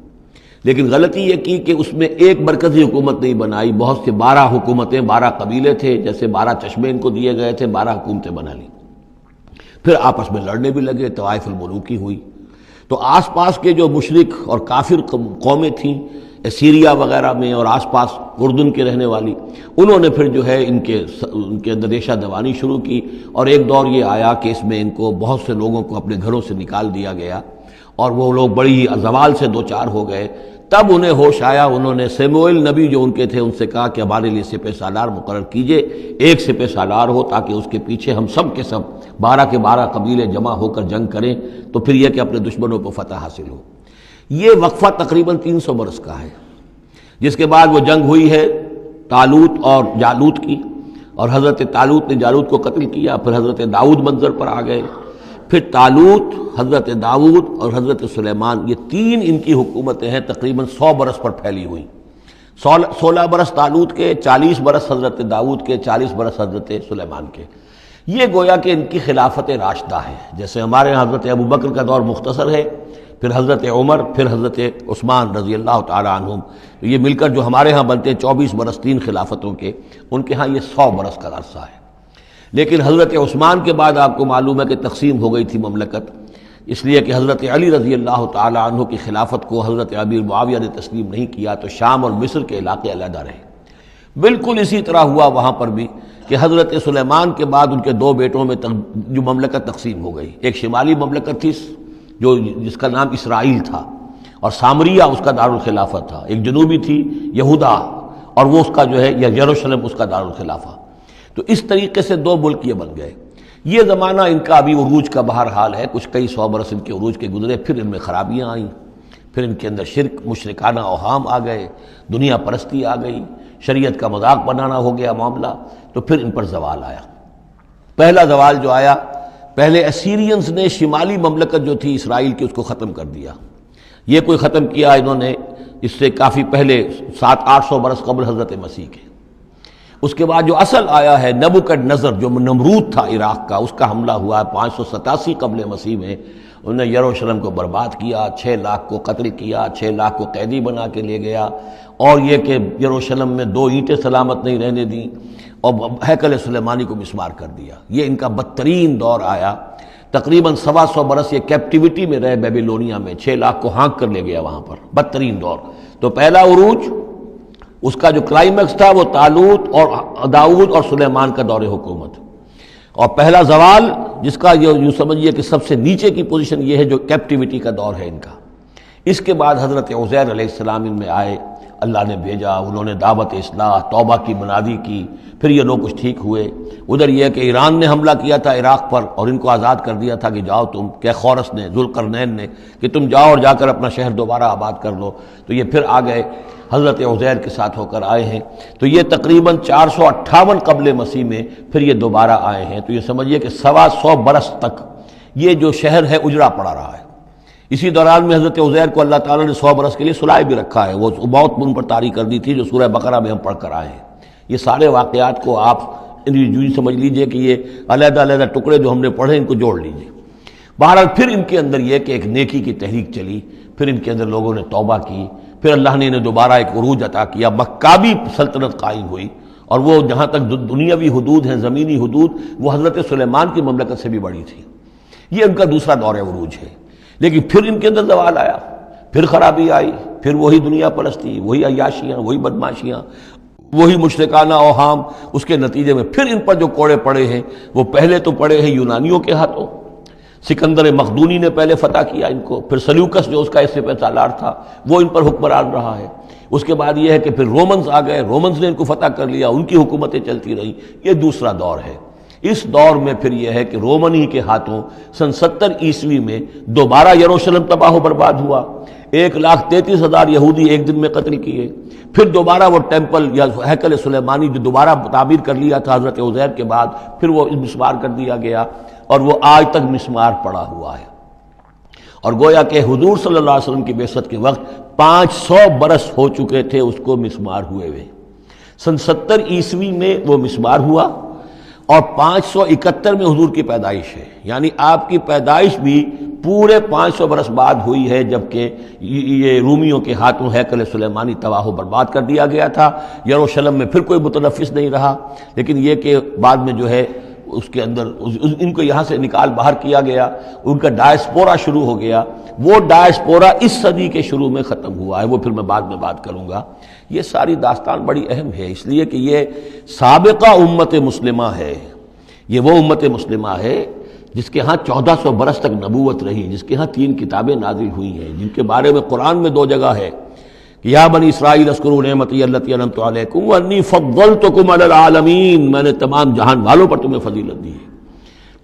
لیکن غلطی یہ کی کہ اس میں ایک مرکزی حکومت نہیں بنائی، بہت سے 12 حکومتیں، 12 قبیلے تھے، جیسے 12 چشمے ان کو دیے گئے تھے، 12 حکومتیں بنا لی۔ پھر آپس میں لڑنے بھی لگے، طوائف الملوکی ہوئی۔ تو آس پاس کے جو مشرک اور کافر قومیں تھیں سیریا وغیرہ میں اور آس پاس اردن کے رہنے والی، انہوں نے پھر جو ہے ان کے اندر ریشہ دوانی شروع کی، اور ایک دور یہ آیا کہ اس میں ان کو بہت سے لوگوں کو اپنے گھروں سے نکال دیا گیا، اور وہ لوگ بڑی زوال سے دوچار ہو گئے۔ تب انہیں ہوش آیا، انہوں نے سیموئیل نبی جو ان کے تھے ان سے کہا کہ ہمارے لیے سپہ سالار مقرر کیجئے، ایک سپہ سالار ہو تاکہ اس کے پیچھے ہم سب کے سب 12 کے 12 قبیلے جمع ہو کر جنگ کریں، تو پھر یہ کہ اپنے دشمنوں کو فتح حاصل ہو۔ یہ وقفہ تقریباً 300 برس کا ہے، جس کے بعد وہ جنگ ہوئی ہے طالوت اور جالوت کی، اور حضرت طالوت نے جالوت کو قتل کیا۔ پھر حضرت داؤد منظر پر آ گئے، پھر طالوت، حضرت داؤد اور حضرت سلیمان، یہ 3 ان کی حکومتیں ہیں تقریباً 100 برس پر پھیلی ہوئی۔ 16 برس طالوت کے، 40 برس حضرت داؤد کے، 40 برس حضرت سلیمان کے۔ یہ گویا کہ ان کی خلافت راشدہ ہے۔ جیسے ہمارے یہاں حضرت ابو بکر کا دور مختصر ہے، پھر حضرت عمر، پھر حضرت عثمان رضی اللہ تعالی عنہم، یہ مل کر جو ہمارے ہاں بنتے ہیں 24 برس 3 خلافتوں کے، ان کے ہاں یہ 100 برس کا عرصہ ہے۔ لیکن حضرت عثمان کے بعد آپ کو معلوم ہے کہ تقسیم ہو گئی تھی مملکت، اس لیے کہ حضرت علی رضی اللہ تعالی عنہ کی خلافت کو حضرت امیر معاویہ نے تسلیم نہیں کیا، تو شام اور مصر کے علاقے علیحدہ رہے۔ بالکل اسی طرح ہوا وہاں پر بھی کہ حضرت سلیمان کے بعد ان کے 2 بیٹوں میں جو مملکت تقسیم ہو گئی، ایک شمالی مملکت تھی جس کا نام اسرائیل تھا اور سامریہ اس کا دارالخلافہ تھا، ایک جنوبی تھی یہودا اور وہ اس کا جو ہے یا یروشلم اس کا دارالخلافہ۔ تو اس طریقے سے 2 ملک یہ بن گئے۔ یہ زمانہ ان کا ابھی عروج کا بہرحال ہے، کچھ کئی 100 برس ان کے عروج کے گزرے، پھر ان میں خرابیاں آئیں، پھر ان کے اندر شرک، مشرکانہ اوہام آ گئے، دنیا پرستی آ گئی، شریعت کا مذاق بنانا ہو گیا معاملہ، تو پھر ان پر زوال آیا۔ پہلا زوال جو آیا، پہلے اسیرینز نے شمالی مملکت جو تھی اسرائیل کی اس کو ختم کر دیا۔ یہ کوئی ختم کیا انہوں نے اس سے کافی پہلے 700-800 برس قبل حضرت مسیح کے۔ اس کے بعد جو اصل آیا ہے نبوکڈنضر جو نمرود تھا عراق کا، اس کا حملہ ہوا 587 قبل مسیح میں، انہوں نے یروشلم کو برباد کیا، 6 لاکھ کو قتل کیا، 6 لاکھ کو قیدی بنا کے لے گیا، اور یہ کہ یروشلم میں 2 اینٹیں سلامت نہیں رہنے دیں، اور ہیکل سلیمانی کو مسمار کر دیا۔ یہ ان کا بدترین دور آیا، تقریباً 125 برس یہ کیپٹیوٹی میں رہے بیبیلونیا میں، 6 لاکھ کو ہانک کر لے گیا وہاں پر، بدترین دور۔ تو پہلا عروج اس کا جو کلائمیکس تھا وہ طالوت اور داؤد اور سلیمان کا دور حکومت، اور پہلا زوال جس کا یوں سمجھیے کہ سب سے نیچے کی پوزیشن یہ ہے جو کیپٹیوٹی کا دور ہے ان کا۔ اس کے بعد حضرت عزیر علیہ السلام ان میں آئے، اللہ نے بھیجا، انہوں نے دعوت اصلاح توبہ کی منادی کی، پھر یہ لوگ کچھ ٹھیک ہوئے۔ ادھر یہ کہ ایران نے حملہ کیا تھا عراق پر اور ان کو آزاد کر دیا تھا کہ جاؤ تم، کہ خورس نے، ذوالقرنین نے، کہ تم جاؤ اور جا کر اپنا شہر دوبارہ آباد کر لو۔ تو یہ پھر آ گئے، حضرت عزیر کے ساتھ ہو کر آئے ہیں۔ تو یہ تقریباً 458 قبل مسیح میں پھر یہ دوبارہ آئے ہیں۔ تو یہ سمجھیے کہ 125 برس تک یہ جو شہر ہے اجڑا پڑا رہا ہے۔ اسی دوران میں حضرت عزیر کو اللہ تعالیٰ نے 100 برس کے لیے سلائے بھی رکھا ہے، وہ موت ان پر طاری کر دی تھی جو سورہ بقرہ میں ہم پڑھ کر آئے ہیں۔ یہ سارے واقعات کو آپ یوں سمجھ لیجئے کہ یہ علیحدہ علیحدہ ٹکڑے جو ہم نے پڑھے ان کو جوڑ لیجئے۔ بہرحال پھر ان کے اندر یہ کہ ایک نیکی کی تحریک چلی، پھر ان کے اندر لوگوں نے توبہ کی، پھر اللہ نے انہیں دوبارہ ایک عروج عطا کیا، مکابی سلطنت قائم ہوئی، اور وہ جہاں تک دنیاوی حدود ہیں، زمینی حدود، وہ حضرت سلیمان کی مملکت سے بھی بڑی تھی۔ یہ ان کا دوسرا دور عروج ہے۔ لیکن پھر ان کے اندر زوال آیا، پھر خرابی آئی، پھر وہی دنیا پرستی، وہی عیاشیاں، وہی بدماشیاں، وہی مشرکانہ اوہام۔ اس کے نتیجے میں پھر ان پر جو کوڑے پڑے ہیں وہ پہلے تو پڑے ہیں یونانیوں کے ہاتھوں، سکندر مقدونی نے پہلے فتح کیا ان کو، پھر سلیوکس جو اس کا اس سے سالار تھا وہ ان پر حکمران رہا ہے۔ اس کے بعد یہ ہے کہ پھر رومنز آ گئے، رومنز نے ان کو فتح کر لیا، ان کی حکومتیں چلتی رہیں۔ یہ دوسرا دور ہے۔ اس دور میں پھر یہ ہے کہ رومنی کے ہاتھوں سن 70 عیسوی میں دوبارہ یروشلم تباہ و برباد ہوا، 1,33,000 یہودی ایک دن میں قتل کیے۔ پھر دوبارہ وہ ٹیمپل یا ہیکل سلیمانی جو دوبارہ تعمیر کر لیا تھا حضرت عزیر کے بعد، پھر وہ مسمار کر دیا گیا، اور وہ آج تک مسمار پڑا ہوا ہے۔ اور گویا کہ حضور صلی اللہ علیہ وسلم کی بعثت کے وقت 500 برس ہو چکے تھے اس کو مسمار ہوئے ہوئے۔ سن 70 عیسوی میں وہ مسمار ہوا، اور 571 میں حضور کی پیدائش ہے، یعنی آپ کی پیدائش بھی پورے 500 برس بعد ہوئی ہے، جبکہ یہ رومیوں کے ہاتھوں ہیکل سلیمانی تباہ و برباد کر دیا گیا تھا۔ یروشلم میں پھر کوئی متنفس نہیں رہا، لیکن یہ کہ بعد میں جو ہے اس کے اندر ان کو یہاں سے نکال باہر کیا گیا، ان کا ڈائسپورا شروع ہو گیا۔ وہ ڈائسپورا اس صدی کے شروع میں ختم ہوا ہے، وہ پھر میں بعد میں بات کروں گا۔ یہ ساری داستان بڑی اہم ہے، اس لیے کہ یہ سابقہ امت مسلمہ ہے۔ یہ وہ امت مسلمہ ہے جس کے ہاں 1400 برس تک نبوت رہی، جس کے ہاں 3 کتابیں نازل ہوئی ہیں، جن کے بارے میں قرآن میں 2 جگہ ہے کہ یا بنی اسرائیل اذکروا نعمتی التی انعمت علیکم وانی فضلتکم علی العالمین، میں نے تمام جہان والوں پر تمہیں فضیلت دی ہے۔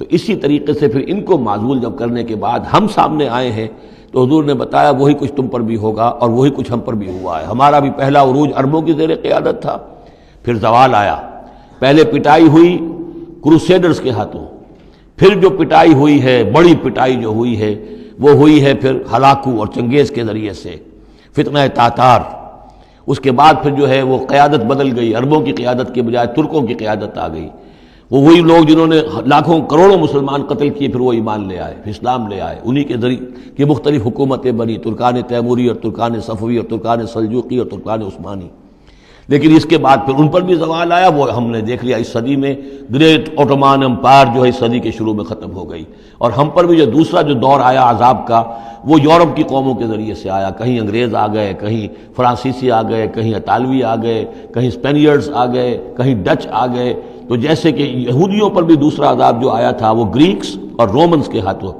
تو اسی طریقے سے پھر ان کو معزول جب کرنے کے بعد ہم سامنے آئے ہیں تو حضور نے بتایا وہی کچھ تم پر بھی ہوگا اور وہی کچھ ہم پر بھی ہوا ہے۔ ہمارا بھی پہلا عروج عربوں کی زیر قیادت تھا، پھر زوال آیا، پہلے پٹائی ہوئی کروسیڈرز کے ہاتھوں، پھر جو پٹائی ہوئی ہے، بڑی پٹائی جو ہوئی ہے وہ ہوئی ہے پھر ہلاکو اور چنگیز کے ذریعے سے، فتنہ تاتار، اس کے بعد پھر جو ہے وہ قیادت بدل گئی، عربوں کی قیادت کے بجائے ترکوں کی قیادت آ گئی. وہ وہی لوگ جنہوں نے لاکھوں کروڑوں مسلمان قتل کیے، پھر وہ ایمان لے آئے، اسلام لے آئے. انہی کے ذریعے کی مختلف حکومتیں بنی، ترکان تیموری اور ترکان صفوی اور ترکان سلجوقی اور ترکان عثمانی. لیکن اس کے بعد پھر ان پر بھی زوال آیا. وہ ہم نے دیکھ لیا اس صدی میں گریٹ اوٹومان امپائر جو ہے اس صدی کے شروع میں ختم ہو گئی. اور ہم پر بھی جو دوسرا جو دور آیا عذاب کا، وہ یورپ کی قوموں کے ذریعے سے آیا. کہیں انگریز آ گئے، کہیں فرانسیسی آ گئے، کہیں اطالوی آ گئے، کہیں اسپینیئرز آ گئے، کہیں ڈچ آ گئے. تو جیسے کہ یہودیوں پر بھی دوسرا عذاب جو آیا تھا وہ گریکس اور رومنز کے ہاتھوں،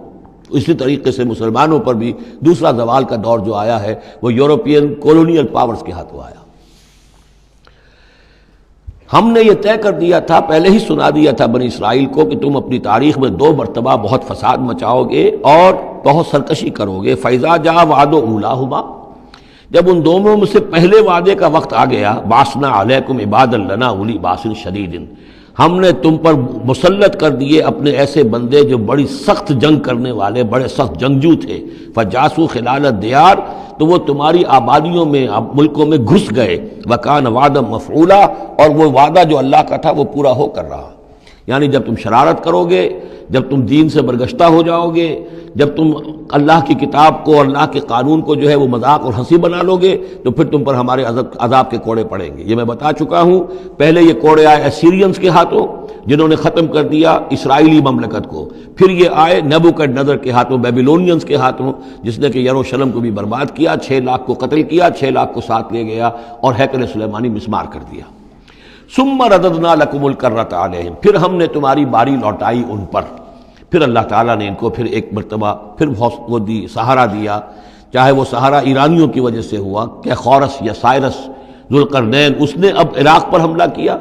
اسی طریقے سے مسلمانوں پر بھی دوسرا زوال کا دور جو آیا ہے وہ یورپین کولونیل پاورز کے ہاتھوں آیا. ہم نے یہ طے کر دیا تھا، پہلے ہی سنا دیا تھا بنی اسرائیل کو کہ تم اپنی تاریخ میں 2 مرتبہ بہت فساد مچاؤ گے اور بہت سرکشی کرو گے. فَإِذَا جَاءَ وَعْدُ أُولَاهُمَا، جب ان دونوں میں سے پہلے وعدے کا وقت آ گیا، بَعَثْنَا عَلَيْكُمْ عِبَادًا لَنَا أُولِي بَأْسٍ شَدِيدٍ، ہم نے تم پر مسلط کر دیے اپنے ایسے بندے جو بڑی سخت جنگ کرنے والے، بڑے سخت جنگجو تھے. فَجَاسُوا خِلَالَ الدِّيَارِ، تو وہ تمہاری آبادیوں میں، ملکوں میں گھس گئے. وَكَانَ وَعْدًا مَفْعُولًا، اور وہ وعدہ جو اللہ کا تھا وہ پورا ہو کر رہا. یعنی جب تم شرارت کرو گے، جب تم دین سے برگشتہ ہو جاؤ گے، جب تم اللہ کی کتاب کو، اللہ کے قانون کو جو ہے وہ مذاق اور ہنسی بنا لو گے، تو پھر تم پر ہمارے عذاب کے کوڑے پڑیں گے. یہ میں بتا چکا ہوں. پہلے یہ کوڑے آئے اسیرینز کے ہاتھوں جنہوں نے ختم کر دیا اسرائیلی مملکت کو. پھر یہ آئے نیبوکڈنیزر کے ہاتھوں، بیبیلونینز کے ہاتھوں، جس نے کہ یروشلم کو بھی برباد کیا، 6 لاکھ کو قتل کیا، 6 لاکھ کو ساتھ لے گیا اور ہیکل سلیمانی مسمار کر دیا. ثم رددنا لکم الکرۃ علیہم، پھر ہم نے تمہاری باری لوٹائی ان پر. پھر اللہ تعالیٰ نے ان کو پھر ایک مرتبہ پھر وہ دی سہارا دیا. چاہے وہ سہارا ایرانیوں کی وجہ سے ہوا کہ خورس یا سائرس ذوالقرنین، اس نے اب عراق پر حملہ کیا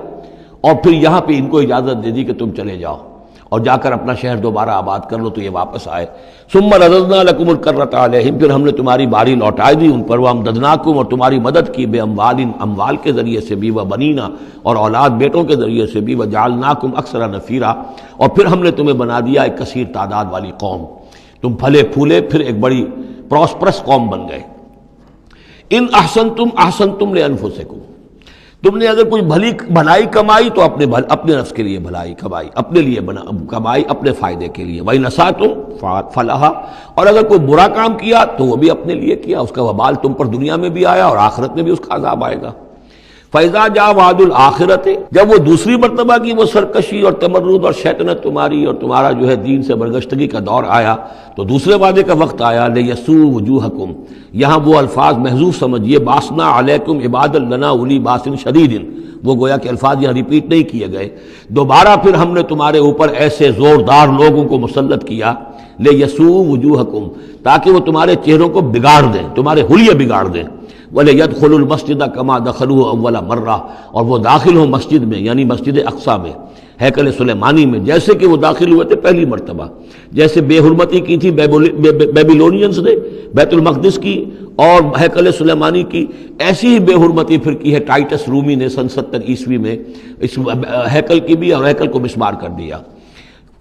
اور پھر یہاں پہ ان کو اجازت دے دی کہ تم چلے جاؤ اور جا کر اپنا شہر دوبارہ آباد کر لو. تو یہ واپس آئے. ثم رددنا لکم الکرۃ علیہم، پھر ہم نے تمہاری باری لوٹا دی ان پر. وامددناکم، اور تمہاری مدد کی، بے اموال کے ذریعے سے بھی، و بنینا، اور اولاد بیٹوں کے ذریعے سے بھی، وجعلناکم اکثر نفیرا، اور پھر ہم نے تمہیں بنا دیا ایک کثیر تعداد والی قوم. تم پھلے پھولے پھر ایک بڑی پراسپرس قوم بن گئے. ان احسنتم احسنتم لانفسکم، تم نے اگر کوئی بھلائی کمائی تو اپنے نفس کے لیے بھلائی کمائی، اپنے لیے کمائی، اپنے فائدے کے لیے. وَإِنْ أَسَأْتُمْ فَلَهَا، اور اگر کوئی برا کام کیا تو وہ بھی اپنے لیے کیا، اس کا وبال تم پر دنیا میں بھی آیا اور آخرت میں بھی اس کا عذاب آئے گا. فَإِذَا جَاءَ وَعْدُ الْآخِرَةِ، جب وہ دوسری مرتبہ کی وہ سرکشی اور تمرد اور شیطنت تمہاری اور تمہارا جو ہے دین سے برگشتگی کا دور آیا، تو دوسرے وعدے کا وقت آیا. لِيَسُوءُ وُجُوهَكُمْ، یہاں وہ الفاظ محذوف سمجھیے. بَعَثْنَا عَلَيْكُمْ عِبَادًا لَنَا أُولِي بَأْسٍ شَدِيدٍ، وہ گویا کہ الفاظ یہاں ریپیٹ نہیں کیے گئے. دوبارہ پھر ہم نے تمہارے اوپر ایسے زوردار لوگوں کو مسلط کیا. لِيَسُوءُ وُجُوهَكُمْ، تاکہ وہ تمہارے چہروں کو بگاڑ دیں، تمہارے حلیے بگاڑ دیں. وَلِيَدْخُلُوا الْمَسْجِدَ كَمَا دَخَلُوهُ أَوَّلَ مَرَّةٍ، اور وہ داخل ہوں مسجد میں، یعنی مسجد اقصیٰ میں، ہیکل سلیمانی میں، جیسے کہ وہ داخل ہوئے تھے پہلی مرتبہ. جیسے بے حرمتی کی تھی بیبیلونینز نے بیت المقدس کی اور ہیکل سلیمانی کی، ایسی ہی بے حرمتی پھر کی ہے ٹائٹس رومی نے سن 70 عیسوی میں اس ہیکل کی بھی، اور ہیکل کو مسمار کر دیا.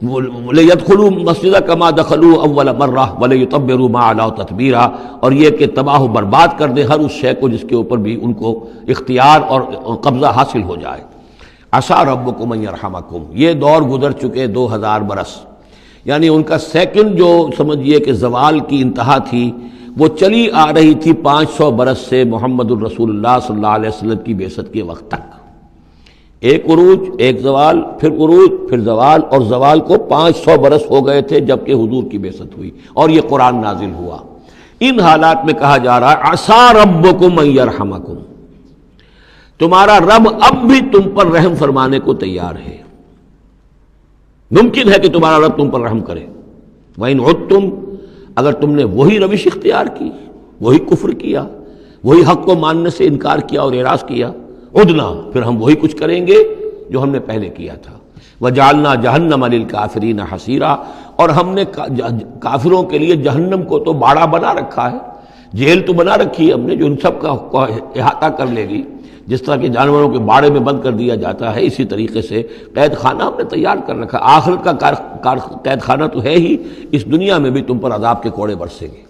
لِيَدْخُلُوا الْمَسْجِدَ كَمَا دَخَلُوهُ أَوَّلَ مَرَّةٍ وَلِيُتَبِّرُوا مَا عَلَوْا تَتْبِيرًا، اور یہ کہ تباہ و برباد کر دیں ہر اس شے کو جس کے اوپر بھی ان کو اختیار اور قبضہ حاصل ہو جائے. عَسَىٰ رَبُّكُمْ أَن يَرْحَمَكُمْ، یہ دور گزر چکے 2000 برس، یعنی ان کا سیکنڈ جو سمجھیے کہ زوال کی انتہا تھی وہ چلی آ رہی تھی 500 برس سے محمد الرسول اللہ صلی اللہ علیہ وسلم کی بعثت کے وقت تک. ایک عروج، ایک زوال، پھر عروج، پھر زوال، اور زوال کو 500 برس ہو گئے تھے جب کہ حضور کی بعثت ہوئی اور یہ قرآن نازل ہوا. ان حالات میں کہا جا رہا ہے عسیٰ ربکم ان یرحمکم، تمہارا رب اب بھی تم پر رحم فرمانے کو تیار ہے، ممکن ہے کہ تمہارا رب تم پر رحم کرے. وَإِنْ عُدْتُمْ، اگر تم نے وہی روش اختیار کی، وہی کفر کیا، وہی حق کو ماننے سے انکار کیا اور اعراض کیا، عدنا، پھر ہم وہی کچھ کریں گے جو ہم نے پہلے کیا تھا. وجعلنا جہنم للکافرین حصیرا، اور ہم نے کافروں کے لیے جہنم کو تو باڑا بنا رکھا ہے، جیل تو بنا رکھی ہے ہم نے جو ان سب کا احاطہ کر لے گی. جس طرح کہ جانوروں کے باڑے میں بند کر دیا جاتا ہے، اسی طریقے سے قید خانہ ہم نے تیار کر رکھا. آخرت کا قید خانہ تو ہے ہی، اس دنیا میں بھی تم پر عذاب کے کوڑے برسیں گے.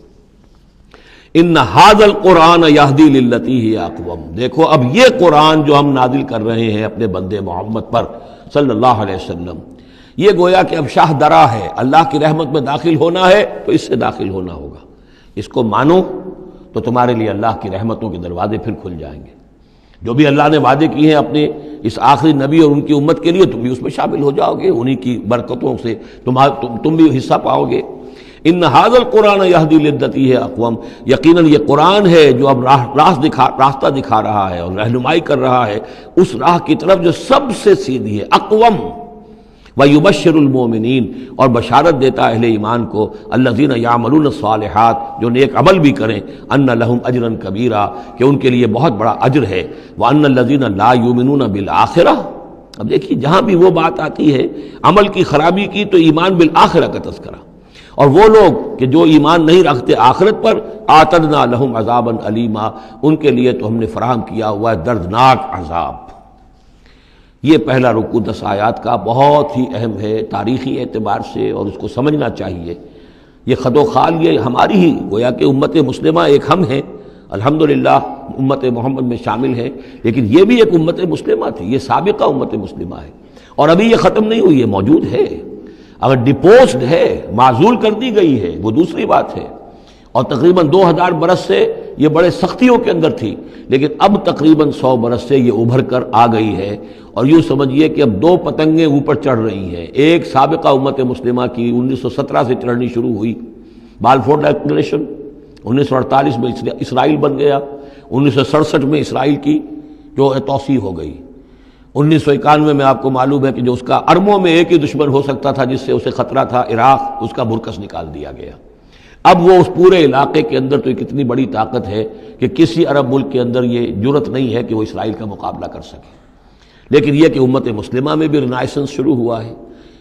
ان ھذا القرآن یہدی للتی ہی اقوم، دیکھو اب یہ قرآن جو ہم نازل کر رہے ہیں اپنے بندے محمد پر صلی اللہ علیہ وسلم، یہ گویا کہ اب شاہ درا ہے، اللہ کی رحمت میں داخل ہونا ہے تو اس سے داخل ہونا ہوگا، اس کو مانو تو تمہارے لیے اللہ کی رحمتوں کے دروازے پھر کھل جائیں گے۔ جو بھی اللہ نے وعدے کیے ہیں اپنے اس آخری نبی اور ان کی امت کے لیے، تم بھی اس میں شامل ہو جاؤ گے، انہی کی برکتوں سے تم بھی حصہ پاؤ گے۔ ان ھذا القرآن یہدی للتی ہے اقوم، یقیناً یہ قرآن ہے جو اب راستہ دکھا رہا ہے اور رہنمائی کر رہا ہے اس راہ کی طرف جو سب سے سیدھی ہے، اقوم۔ وَيُبَشِّرُ الْمُؤْمِنِينَ، اور بشارت دیتا اہل ایمان کو، الَّذِينَ يَعْمَلُونَ الصَّالِحَاتِ، جو نیک عمل بھی کریں، أَنَّ لَهُمْ أَجْرًا كَبِيرًا، کہ ان کے لیے بہت بڑا اجر ہے، وَأَنَّ الَّذِينَ لَا يُؤْمِنُونَ بِالْآخِرَةِ۔ اب دیکھیے جہاں بھی وہ بات آتی ہے عمل کی خرابی کی تو ایمان بالآخرہ کا تذکرہ، اور وہ لوگ کہ جو ایمان نہیں رکھتے آخرت پر، آتدنا لہم عذابا علیما، ان کے لیے تو ہم نے فراہم کیا ہوا ہے دردناک عذاب۔ یہ پہلا رکوع 10 آیات کا بہت ہی اہم ہے تاریخی اعتبار سے، اور اس کو سمجھنا چاہیے۔ یہ خد و خال یہ ہماری ہی گویا کہ امت مسلمہ ایک ہم ہیں، الحمدللہ امت محمد میں شامل ہے، لیکن یہ بھی ایک امت مسلمہ تھی، یہ سابقہ امت مسلمہ ہے، اور ابھی یہ ختم نہیں ہوئی ہے، موجود ہے۔ اگر ڈپوزڈ ہے، معزول کر دی گئی ہے، وہ دوسری بات ہے، اور تقریباً 2000 برس سے یہ بڑے سختیوں کے اندر تھی، لیکن اب تقریباً 100 برس سے یہ ابھر کر آ گئی ہے، اور یوں سمجھیے کہ اب 2 پتنگیں اوپر چڑھ رہی ہیں۔ ایک سابقہ امت مسلمہ کی 1917 سے چڑھنی شروع ہوئی، بالفور ڈکلریشن، 1948 میں اسرائیل بن گیا، 1967 میں اسرائیل کی جو توسیع ہو گئی، 1991 میں آپ کو معلوم ہے کہ جو اس کا اربوں میں ایک ہی دشمن ہو سکتا تھا جس سے اسے خطرہ تھا، عراق، اس کا برکس نکال دیا گیا۔ اب وہ اس پورے علاقے کے اندر تو کتنی بڑی طاقت ہے کہ کسی عرب ملک کے اندر یہ جرت نہیں ہے کہ وہ اسرائیل کا مقابلہ کر سکے۔ لیکن یہ کہ امت مسلمہ میں بھی رینائسنس شروع ہوا ہے،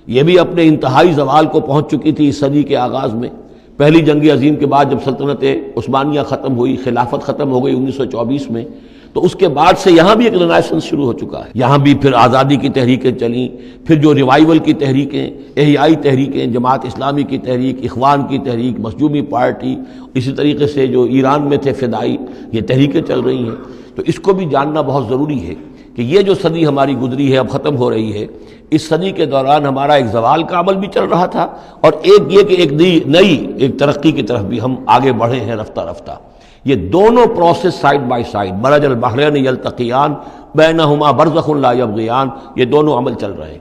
یہ بھی اپنے انتہائی زوال کو پہنچ چکی تھی اس صدی کے آغاز میں۔ پہلی جنگ عظیم کے بعد جب سلطنت عثمانیہ ختم ہوئی، خلافت ختم ہو گئی 1924 میں، تو اس کے بعد سے یہاں بھی ایک رینائسنس شروع ہو چکا ہے۔ یہاں بھی پھر آزادی کی تحریکیں چلیں، پھر جو ریوائیول کی تحریکیں، احیائی تحریکیں، جماعت اسلامی کی تحریک، اخوان کی تحریک، مخزومی پارٹی، اسی طریقے سے جو ایران میں تھے فدائی، یہ تحریکیں چل رہی ہیں۔ تو اس کو بھی جاننا بہت ضروری ہے کہ یہ جو صدی ہماری گزری ہے، اب ختم ہو رہی ہے، اس صدی کے دوران ہمارا ایک زوال کا عمل بھی چل رہا تھا، اور ایک یہ کہ ایک نئی ترقی کی طرف بھی ہم آگے بڑھے ہیں رفتہ رفتہ۔ یہ دونوں پروسیس سائڈ بائی سائڈ، مرج البحرین یلتقیان بینہما برزخ لا یبغیان، یہ دونوں عمل چل رہے ہیں۔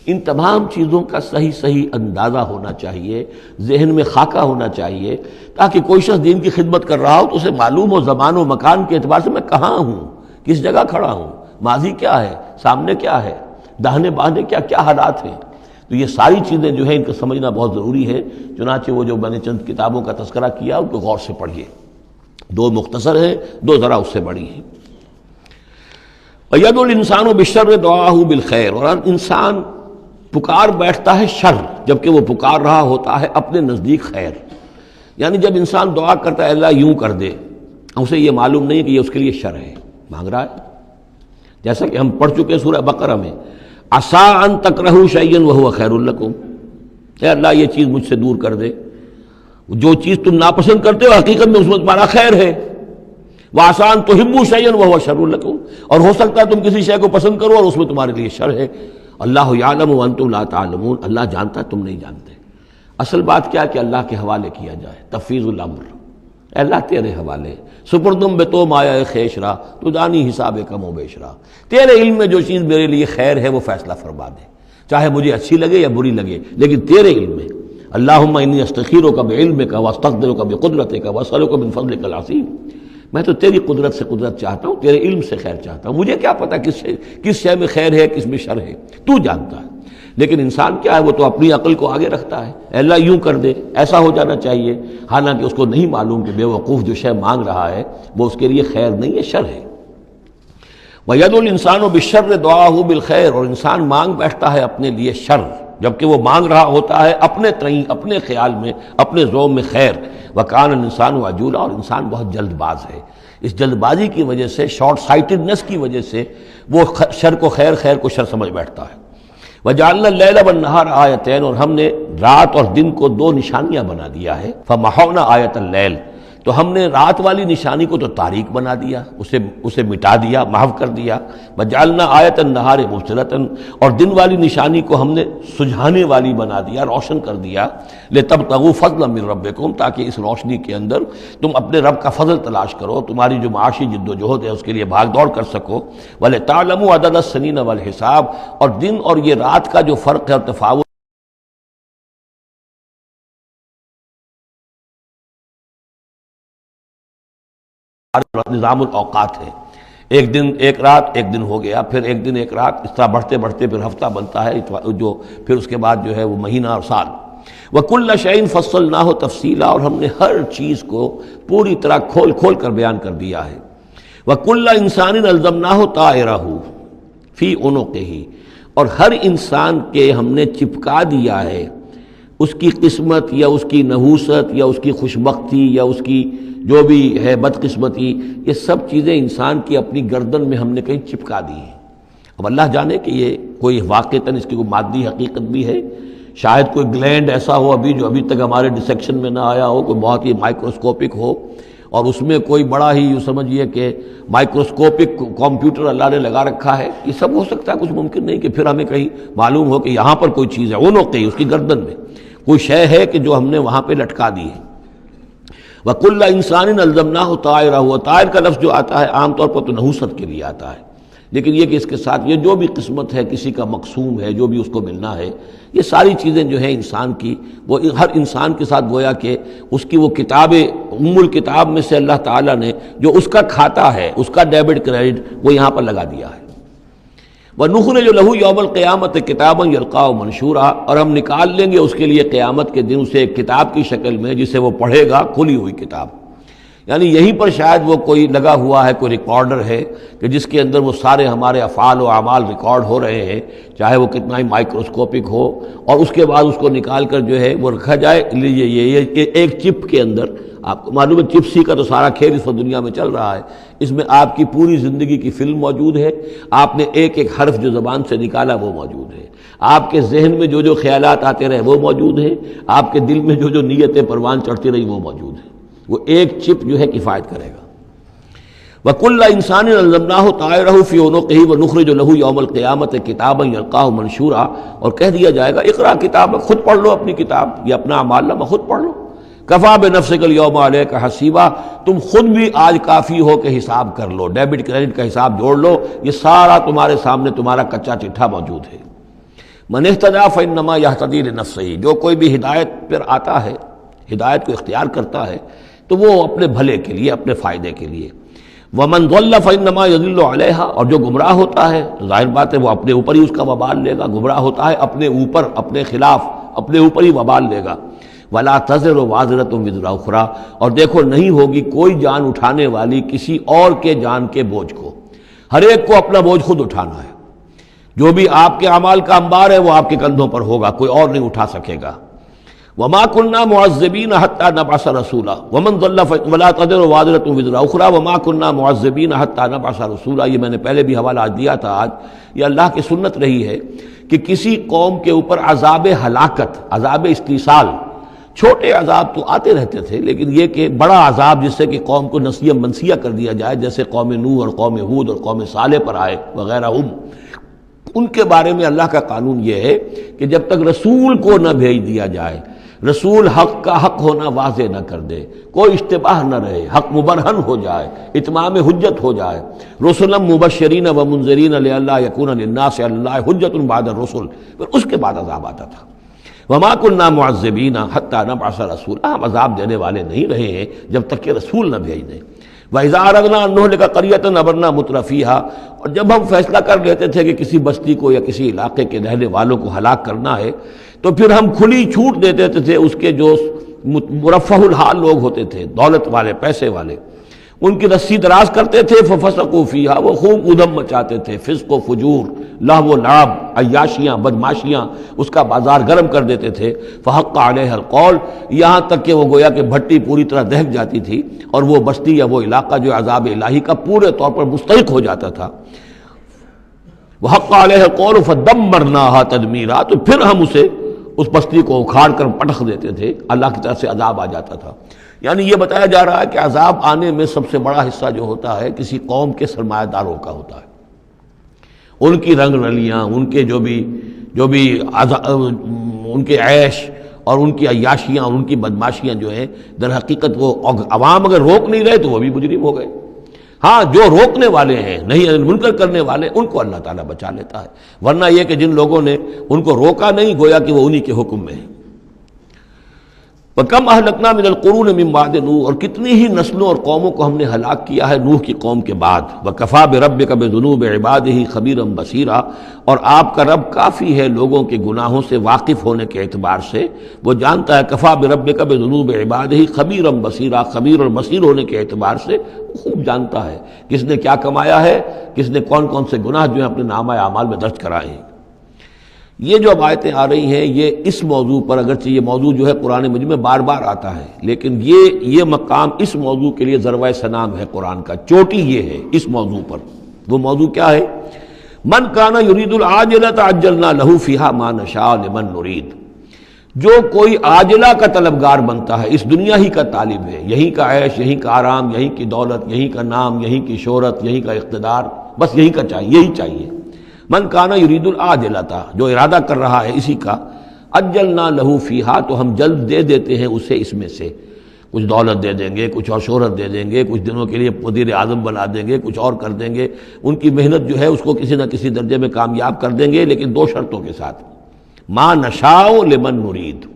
ان تمام چیزوں کا صحیح اندازہ ہونا چاہیے، ذہن میں خاکہ ہونا چاہیے، تاکہ کوئی شخص دین کی خدمت کر رہا ہو تو اسے معلوم ہو زمان و مکان کے اعتبار سے میں کہاں ہوں، کس جگہ کھڑا ہوں، ماضی کیا ہے، سامنے کیا ہے، داہنے بائیں کیا حالات ہیں۔ تو یہ ساری چیزیں جو ہیں ان کو سمجھنا بہت ضروری ہے۔ چنانچہ وہ جو میں نے چند کتابوں کا تذکرہ کیا ان کو غور سے پڑھیے، 2 مختصر ہیں، 2 ذرا اس سے بڑی ہیں۔ وَيَدْعُو الْإِنسَانُ بِالشَّرِّ دُعَاءَهُ بِالْخَيْرِ، اور انسان پکار بیٹھتا ہے شر جبکہ وہ پکار رہا ہوتا ہے اپنے نزدیک خیر۔ یعنی جب انسان دعا کرتا ہے اللہ یوں کر دے، اسے یہ معلوم نہیں کہ یہ اس کے لیے شر ہے، مانگ رہا ہے۔ جیسا کہ ہم پڑھ چکے سورہ بقرہ میں، عسیٰ ان تکرہوا شیئا وہو خیر لکم، اے اللہ یہ چیز مجھ سے دور کر دے، جو چیز تم ناپسند کرتے ہو حقیقت میں اس میں تمہارا خیر ہے۔ وعسیٰ ان تحبوا شیئا وہو شر لکم، اور ہو سکتا ہے تم کسی شے کو پسند کرو اور اس میں تمہارے لیے شر ہے۔ اللہ یعلم وانتم لا تعلمون، اللہ جانتا ہے تم نہیں جانتے۔ اصل بات کیا ہے کہ اللہ کے حوالے کیا جائے، تفویض الامر، اے اللہ تیرے حوالے، سپردم بے تو مایا خیش را تو دانی حساب کم و بیش را، تیرے علم میں جو چیز میرے لیے خیر ہے وہ فیصلہ فرما دے، چاہے مجھے اچھی لگے یا بری لگے، لیکن تیرے علم میں۔ اللہم انی استخیرک بعلمک واستقدرک بقدرتک واسألک من فضلک العظیم، میں تو تیری قدرت سے قدرت چاہتا ہوں، تیرے علم سے خیر چاہتا ہوں، مجھے کیا پتا کس شے میں خیر ہے کس میں شر ہے، تو جانتا ہے۔ لیکن انسان کیا ہے، وہ تو اپنی عقل کو آگے رکھتا ہے، اے اللہ یوں کر دے، ایسا ہو جانا چاہیے، حالانکہ اس کو نہیں معلوم کہ بے وقوف جو شے مانگ رہا ہے وہ اس کے لیے خیر نہیں ہے، شر ہے۔ وَيَدْعُو الْإِنسَانُ بِالشَّرِّ دُعَاءَهُ بِالْخَيْرِ، اور انسان مانگ بیٹھتا ہے اپنے لیے شر جبکہ وہ مانگ رہا ہوتا ہے اپنے تئیں، اپنے خیال میں، اپنے ذوق میں خیر۔ وَكَانَ الْإِنسَانُ عَجُولًا، اور انسان بہت جلد باز ہے، اس جلد بازی کی وجہ سے، شارٹ سائٹڈنس کی وجہ سے وہ شر کو خیر، خیر کو شر سمجھ بیٹھتا ہے۔ وَجَعَلْنَا اللَّيْلَ وَالنَّهَارَ آیَتَيْنِ، اور ہم نے رات اور دن کو 2 نشانیاں بنا دیا ہے۔ فَمَحَوْنَا آیَةَ اللَّيْلِ، تو ہم نے رات والی نشانی کو تو تاریک بنا دیا، اسے مٹا دیا، محو کر دیا. وجعلنا آیۃ النہار مبصرۃ، اور دن والی نشانی کو ہم نے سجھانے والی بنا دیا، روشن کر دیا. لتبتغوا فضلا من ربکم، تاکہ اس روشنی کے اندر تم اپنے رب کا فضل تلاش کرو، تمہاری جو معاشی جد و جہد ہے اس کے لیے بھاگ دوڑ کر سکو. ولتعلموا عدد السنین والحساب، اور دن اور یہ رات کا جو فرق ہے اور تفاوت نظام الاوقات ہے. ایک دن ایک رات ایک دن ہو گیا، پھر ایک دن ایک رات، اس طرح بڑھتے بڑھتے پھر ہفتہ بنتا ہے، جو پھر اس کے بعد جو ہے وہ مہینہ اور سال. وَكُلَّ شَيْءٍ فَصَّلْنَاهُ تَفْصِيلًا، اور ہم نے ہر چیز کو پوری طرح کھول کھول کر بیان کر دیا ہے. وَكُلَّ إِنسَانٍ أَلْزَمْنَاهُ طَائِرَهُ فِي عُنُقِهِ، اور ہر انسان کے ہم نے چپکا دیا ہے اس کی قسمت یا اس کی نحوست یا اس کی خوشبختی یا اس کی جو بھی ہے بدقسمتی، یہ سب چیزیں انسان کی اپنی گردن میں ہم نے کہیں چپکا دی ہیں. اب اللہ جانے کہ یہ کوئی واقعتاً اس کی کوئی مادی حقیقت بھی ہے، شاید کوئی گلینڈ ایسا ہو ابھی جو ابھی تک ہمارے ڈسیکشن میں نہ آیا ہو، کوئی بہت ہی مائکروسکوپک ہو، اور اس میں کوئی بڑا ہی یوں سمجھیے کہ مائکروسکوپک کمپیوٹر اللہ نے لگا رکھا ہے. یہ سب ہو سکتا ہے، کچھ ممکن نہیں کہ پھر ہمیں کہیں معلوم ہو کہ یہاں پر کوئی چیز ہے، وہ نوقی اس کی گردن میں کوئی شے ہے کہ جو ہم نے وہاں پہ لٹکا دی ہے. وَكُلَّ إِنسَانٍ أَلْزَمْنَاهُ طَائِرَهُ، طائر کا لفظ جو آتا ہے عام طور پر تو نحوست کے لیے آتا ہے، لیکن یہ کہ اس کے ساتھ یہ جو بھی قسمت ہے، کسی کا مقسوم ہے، جو بھی اس کو ملنا ہے، یہ ساری چیزیں جو ہیں انسان کی، وہ ہر انسان کے ساتھ گویا کہ اس کی وہ کتاب ام الکتاب میں سے اللہ تعالیٰ نے جو اس کا کھاتا ہے، اس کا ڈیبٹ کریڈٹ وہ یہاں پر لگا دیا ہے. وَنُخْرِجُ لَهُ يَوْمَ الْقِيَامَةِ كِتَابًا يَلْقَاهُ مَنشُورًا، اور ہم نکال لیں گے اس کے لیے قیامت کے دن اسے ایک کتاب کی شکل میں جسے وہ پڑھے گا، کھلی ہوئی کتاب. یعنی یہیں پر شاید وہ کوئی لگا ہوا ہے، کوئی ریکارڈر ہے کہ جس کے اندر وہ سارے ہمارے افعال و اعمال ریکارڈ ہو رہے ہیں، چاہے وہ کتنا ہی مائکروسکوپک ہو، اور اس کے بعد اس کو نکال کر جو ہے وہ رکھا جائے. یہ ایک چپ کے اندر، آپ کو معلوم ہے چپسی کا تو سارا کھیل اس وقت دنیا میں چل رہا ہے، اس میں آپ کی پوری زندگی کی فلم موجود ہے، آپ نے ایک ایک حرف جو زبان سے نکالا وہ موجود ہے، آپ کے ذہن میں جو جو خیالات آتے رہے وہ موجود ہے، آپ کے دل میں جو جو نیتیں پروان چڑھتی رہی وہ موجود ہے. وہ ایک چپ جو ہے کفایت کرے گا. وَكُلَّ إِنسَانٍ أَلْزَمْنَاهُ طَائِرَهُ فِي عُنُقِهِ وَنُخْرِجُ لَهُ يَوْمَ الْقِيَامَةِ كِتَابًا يَلْقَاهُ مَنشُورًا، اور کہہ دیا جائے گا اقرا کتابک، خود پڑھ لو اپنی کتاب، یہ اپنا اعمال نامہ خود پڑھ لو. کفا بنفسک اليوم علیک حسیبا، تم خود بھی آج کافی ہو کہ حساب کر لو، ڈیبٹ کریڈٹ کا حساب جوڑ لو، یہ سارا تمہارے سامنے تمہارا کچا چٹھا موجود ہے. من اہتدی فانما یہتدی لنفسہ، جو کوئی بھی ہدایت پر آتا ہے، ہدایت کو اختیار کرتا ہے تو وہ اپنے بھلے کے لیے، اپنے فائدے کے لیے. ومن ضل فانما یضل علیہا، اور جو گمراہ ہوتا ہے تو ظاہر بات ہے وہ اپنے اوپر ہی اس کا وبال لے گا، گمراہ ہوتا ہے اپنے اوپر، اپنے خلاف، اپنے اوپر ہی وبال لے گا. ولا تزر وازرۃ وزر اخری، اور دیکھو نہیں ہوگی کوئی جان اٹھانے والی کسی اور کے جان کے بوجھ کو، ہر ایک کو اپنا بوجھ خود اٹھانا ہے. جو بھی آپ کے اعمال کا انبار ہے وہ آپ کے کندھوں پر ہوگا، کوئی اور نہیں اٹھا سکے گا. وما كنا معذبين حتى نبعث رسولا ومن ضل ولا تزر وازرة وزر اخرى وما كنا معذبين حتى نبعث رسولا. یہ میں نے پہلے بھی حوالہ دیا تھا. آج یہ اللہ کی سنت رہی ہے کہ کسی قوم کے اوپر عذاب ہلاکت، عذاب استیصال، چھوٹے عذاب تو آتے رہتے تھے، لیکن یہ کہ بڑا عذاب جس سے کہ قوم کو نسیہ منسیہ کر دیا جائے، جیسے قوم نوح اور قوم ہود اور قوم صالح پر آئے وغیرہ، ان کے بارے میں اللہ کا قانون یہ ہے کہ جب تک رسول کو نہ بھیج دیا جائے، رسول حق کا حق ہونا واضح نہ کر دے، کوئی اشتباہ نہ رہے، حق مبرہن ہو جائے، اتمام حجت ہو جائے. رسلا مبشرین و منذرین لئلا یکون للناس علی اللہ حجت بعد الرسل، پھر اس کے بعد عذاب آتا تھا. وما كنا معذبین حتی نبعث رسولا، ہم عذاب دینے والے نہیں رہے ہیں جب تک کہ رسول نہ بھیج دیں. وَإِذَا أَرَدْنَا أَن نُهْلِكَ قَرْيَةً أَمَرْنَا مُتْرَفِيهَا، اور جب ہم فیصلہ کر لیتے تھے کہ کسی بستی کو یا کسی علاقے کے رہنے والوں کو ہلاک کرنا ہے تو پھر ہم کھلی چھوٹ دے دیتے تھے اس کے جو مرفہ الحال لوگ ہوتے تھے، دولت والے، پیسے والے، ان کی رسی دراز کرتے تھے. فَفَسَقُوا فِيهَا، وہ خوب ادھم مچاتے تھے، فسق و فجور، لہو و لعب، عیاشیاں، بدماشیاں، اس کا بازار گرم کر دیتے تھے. فحق علیہ القول، یہاں تک کہ وہ گویا کہ بھٹی پوری طرح دہک جاتی تھی اور وہ بستی یا وہ علاقہ جو عذاب الہی کا پورے طور پر مستحق ہو جاتا تھا. وحق علیہ القول فدمرناها تدمیرا، تو پھر ہم اسے، اس بستی کو اکھاڑ کر پٹخ دیتے تھے، اللہ کی طرف سے عذاب آ جاتا تھا. یعنی یہ بتایا جا رہا ہے کہ عذاب آنے میں سب سے بڑا حصہ جو ہوتا ہے کسی قوم کے سرمایہ داروں کا ہوتا ہے، ان کی رنگ رلیاں، ان کے جو بھی ان کے عیش اور ان کی عیاشیاں اور ان کی بدماشیاں جو ہیں، در حقیقت وہ عوام اگر روک نہیں رہے تو وہ بھی مجرم ہو گئے۔ ہاں جو روکنے والے ہیں، نہیں منکر کرنے والے، ان کو اللہ تعالیٰ بچا لیتا ہے، ورنہ یہ کہ جن لوگوں نے ان کو روکا نہیں، گویا کہ وہ انہی کے حکم میں ہے۔ وَكَمْ أَهْلَكْنَا مِنَ الْقُرُونِ مِن بَعْدِ نوح، اور کتنی ہی نسلوں اور قوموں کو ہم نے ہلاک کیا ہے نوح کی قوم کے بعد۔ وَكَفَىٰ بِرَبِّكَ بِذُنُوبِ عِبَادِهِ خَبِيرًا بَصِيرًا، اور آپ کا رب کافی ہے لوگوں کے گناہوں سے واقف ہونے کے اعتبار سے، وہ جانتا ہے۔ کفا بربک بذنوب عبادہ خبیرا بصیرا، خبیر اور بصیر ہونے کے اعتبار سے خوب جانتا ہے کس نے کیا کمایا ہے، کس نے کون کون سے گناہ جو ہیں اپنے نامہ اعمال میں درج کرائے ہیں۔ یہ جو اب آیتیں آ رہی ہیں یہ اس موضوع پر، اگرچہ یہ موضوع جو ہے قرآن مجید میں بار بار آتا ہے، لیکن یہ مقام اس موضوع کے لیے ضربۂ سنام ہے قرآن کا، چوٹی یہ ہے اس موضوع پر۔ وہ موضوع کیا ہے؟ من کان یرید العاجلۃ عجلنا لہ فیہا ما نشاء لمن نرید، جو کوئی عاجلہ کا طلبگار بنتا ہے، اس دنیا ہی کا طالب ہے، یہیں کا عیش، یہیں کا آرام، یہیں کی دولت، یہیں کا نام، یہیں کی شہرت، یہیں کا اقتدار، بس یہی کا چاہیے، یہی چاہیے۔ من کانا یرید العاجلۃ، جو ارادہ کر رہا ہے اسی کا، عجلنا لہ فیہا، تو ہم جلد دے دیتے ہیں اسے اس میں سے، کچھ دولت دے دیں گے، کچھ اور شہرت دے دیں گے، کچھ دنوں کے لیے وزیر اعظم بنا دیں گے، کچھ اور کر دیں گے، ان کی محنت جو ہے اس کو کسی نہ کسی درجے میں کامیاب کر دیں گے، لیکن دو شرطوں کے ساتھ۔ ما نشاء لمن نرید،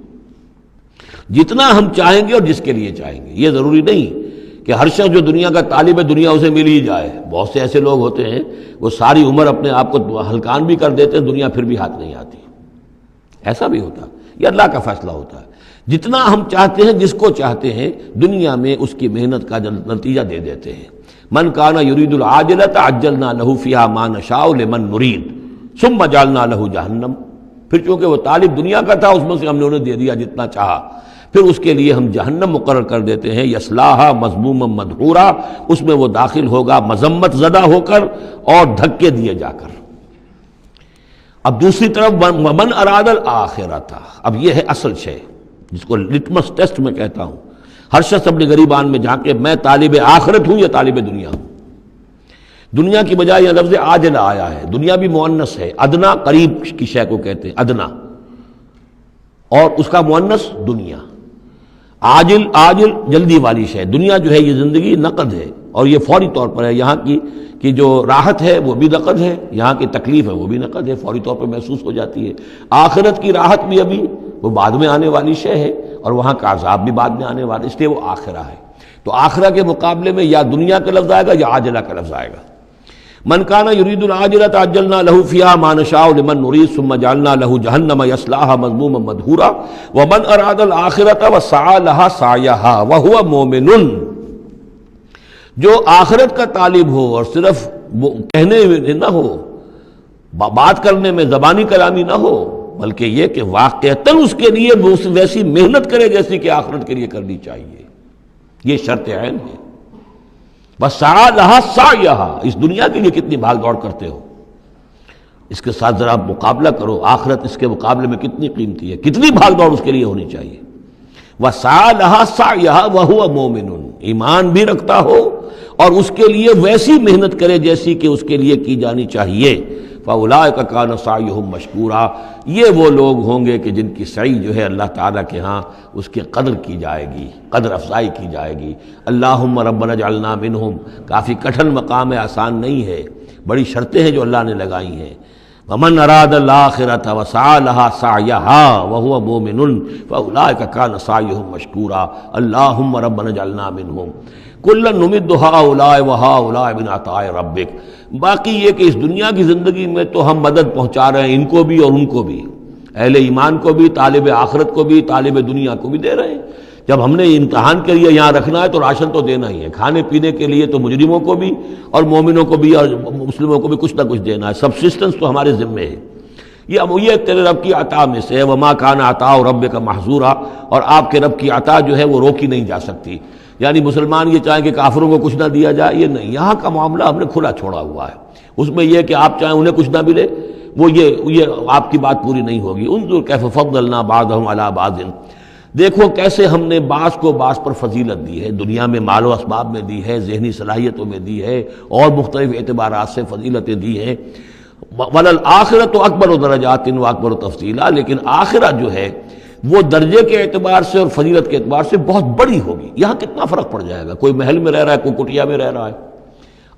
جتنا ہم چاہیں گے اور جس کے لیے چاہیں گے۔ یہ ضروری نہیں کہ ہر شخص جو دنیا کا طالب ہے دنیا اسے مل ہی جائے۔ بہت سے ایسے لوگ ہوتے ہیں وہ ساری عمر اپنے آپ کو ہلکان بھی کر دیتے ہیں، دنیا پھر بھی ہاتھ نہیں آتی، ایسا بھی ہوتا ہے۔ یہ اللہ کا فیصلہ ہوتا ہے، جتنا ہم چاہتے ہیں، جس کو چاہتے ہیں، دنیا میں اس کی محنت کا نتیجہ دے دیتے ہیں۔ من کانا یرید العاجلۃ عجلنا لہ فیہا ما نشاء لمن نرید ثم جعلنا لہ جہنم، پھر چونکہ وہ طالب دنیا کا تھا، اس میں سے ہم نے انہیں دے دیا جتنا چاہا، پھر اس کے لیے ہم جہنم مقرر کر دیتے ہیں، یصلاھا مذموما مدحورا، اس میں وہ داخل ہوگا مذمت زدہ ہو کر اور دھکے دیے جا کر۔ اب دوسری طرف ومن اراد الآخرۃ، اب یہ ہے اصل شے جس کو لٹمس ٹیسٹ میں کہتا ہوں۔ ہر شخص اپنے گریبان میں جھانکے، میں طالب آخرت ہوں یا طالب دنیا ہوں؟ دنیا کی بجائے یہ لفظ عاجلہ آیا ہے، دنیا بھی مؤنث ہے، ادنا قریب کی شے کو کہتے ہیں ادنا، اور اس کا مؤنث دنیا۔ عاجل جلدی والی شے، دنیا جو ہے یہ زندگی نقد ہے اور یہ فوری طور پر ہے، یہاں کی جو راحت ہے وہ بھی نقد ہے، یہاں کی تکلیف ہے وہ بھی نقد ہے، فوری طور پر محسوس ہو جاتی ہے۔ آخرت کی راحت بھی ابھی وہ بعد میں آنے والی شے ہے، اور وہاں کا عذاب بھی بعد میں آنے والا، اس لیے وہ آخرہ ہے۔ تو آخرہ کے مقابلے میں یا دنیا کا لفظ آئے گا یا عاجلہ کا لفظ آئے گا۔ من کان یرید العاجلۃ عجلنا لہ فیہا ما نشاء لمن نرید ثم جعلنا لہ جہنم یصلاھا مذموما مدحورا ومن اراد الآخرۃ وسعی لہا سعیہا وہو مومن، جو آخرت کا طالب ہو اور صرف کہنے میں نہ ہو، بات کرنے میں زبانی کلامی نہ ہو، بلکہ یہ کہ واقعتاً اس کے لیے ویسی محنت کرے جیسی کہ آخرت کے لیے کرنی چاہیے، یہ شرط عین ہے۔ وسعی لہا سعیہا، اس دنیا کے لیے کتنی بھاگ دوڑ کرتے ہو، اس کے ساتھ ذرا مقابلہ کرو، آخرت اس کے مقابلے میں کتنی قیمتی ہے، کتنی بھاگ دوڑ اس کے لیے ہونی چاہیے۔ وسعی لہا سعیہا وہو مومن، ایمان بھی رکھتا ہو اور اس کے لیے ویسی محنت کرے جیسی کہ اس کے لیے کی جانی چاہیے۔ فَأُولَٰئِکَ کَانَ سَعْیُہُم مَشْکُورًا، یہ وہ لوگ ہوں گے کہ جن کی سعی جو ہے اللہ تعالیٰ کے ہاں اس کی قدر کی جائے گی، قدر افزائی کی جائے گی۔ اللہم ربنا اجعلنا منہم، کافی کٹھن مقام ہے، آسان نہیں ہے، بڑی شرطیں ہیں جو اللہ نے لگائی ہیں۔ ومن اراد الآخرۃ وسعی لہا سعیہا وہو مومن فاولئک کان سعیہم مشکورا اللہم ربنا اجعلنا منہم کلا نمد ہؤلاء وہؤلاء من عطاء ربک۔ باقی یہ کہ اس دنیا کی زندگی میں تو ہم مدد پہنچا رہے ہیں ان کو بھی اور ان کو بھی، اہل ایمان کو بھی، طالب آخرت کو بھی، طالب دنیا کو بھی دے رہے ہیں۔ جب ہم نے امتحان کے لیے یہاں رکھنا ہے تو راشن تو دینا ہی ہے، کھانے پینے کے لیے تو مجرموں کو بھی اور مومنوں کو بھی اور مسلموں کو بھی کچھ نہ کچھ دینا ہے، سبسسٹنس تو ہمارے ذمے ہے۔ یہ تیرے رب کی عطا میں سے ہے، وما کان عطاء ربک محظورا، اور آپ کے رب کی عطا جو ہے وہ روکی نہیں جا سکتی۔ یعنی مسلمان یہ چاہیں کہ کافروں کو کچھ نہ دیا جائے، یہ نہیں، یہاں کا معاملہ ہم نے کھلا چھوڑا ہوا ہے، اس میں یہ کہ آپ چاہیں انہیں کچھ نہ ملے، وہ یہ آپ کی بات پوری نہیں ہوگی۔ انظر کیف فضلنا بعضهم علی بعض، دیکھو کیسے ہم نے بعض کو بعض پر فضیلت دی ہے، دنیا میں مال و اسباب میں دی ہے، ذہنی صلاحیتوں میں دی ہے، اور مختلف اعتبارات سے فضیلتیں دی ہیں۔ وَلَلْآخِرَةُ أَكْبَرُ دَرَجَاتٍ وَأَكْبَرُ تَفْضِيلًا، لیکن آخرت جو ہے وہ درجے کے اعتبار سے اور فضیلت کے اعتبار سے بہت بڑی ہوگی۔ یہاں کتنا فرق پڑ جائے گا، کوئی محل میں رہ رہا ہے، کوئی کٹیا میں رہ رہا ہے،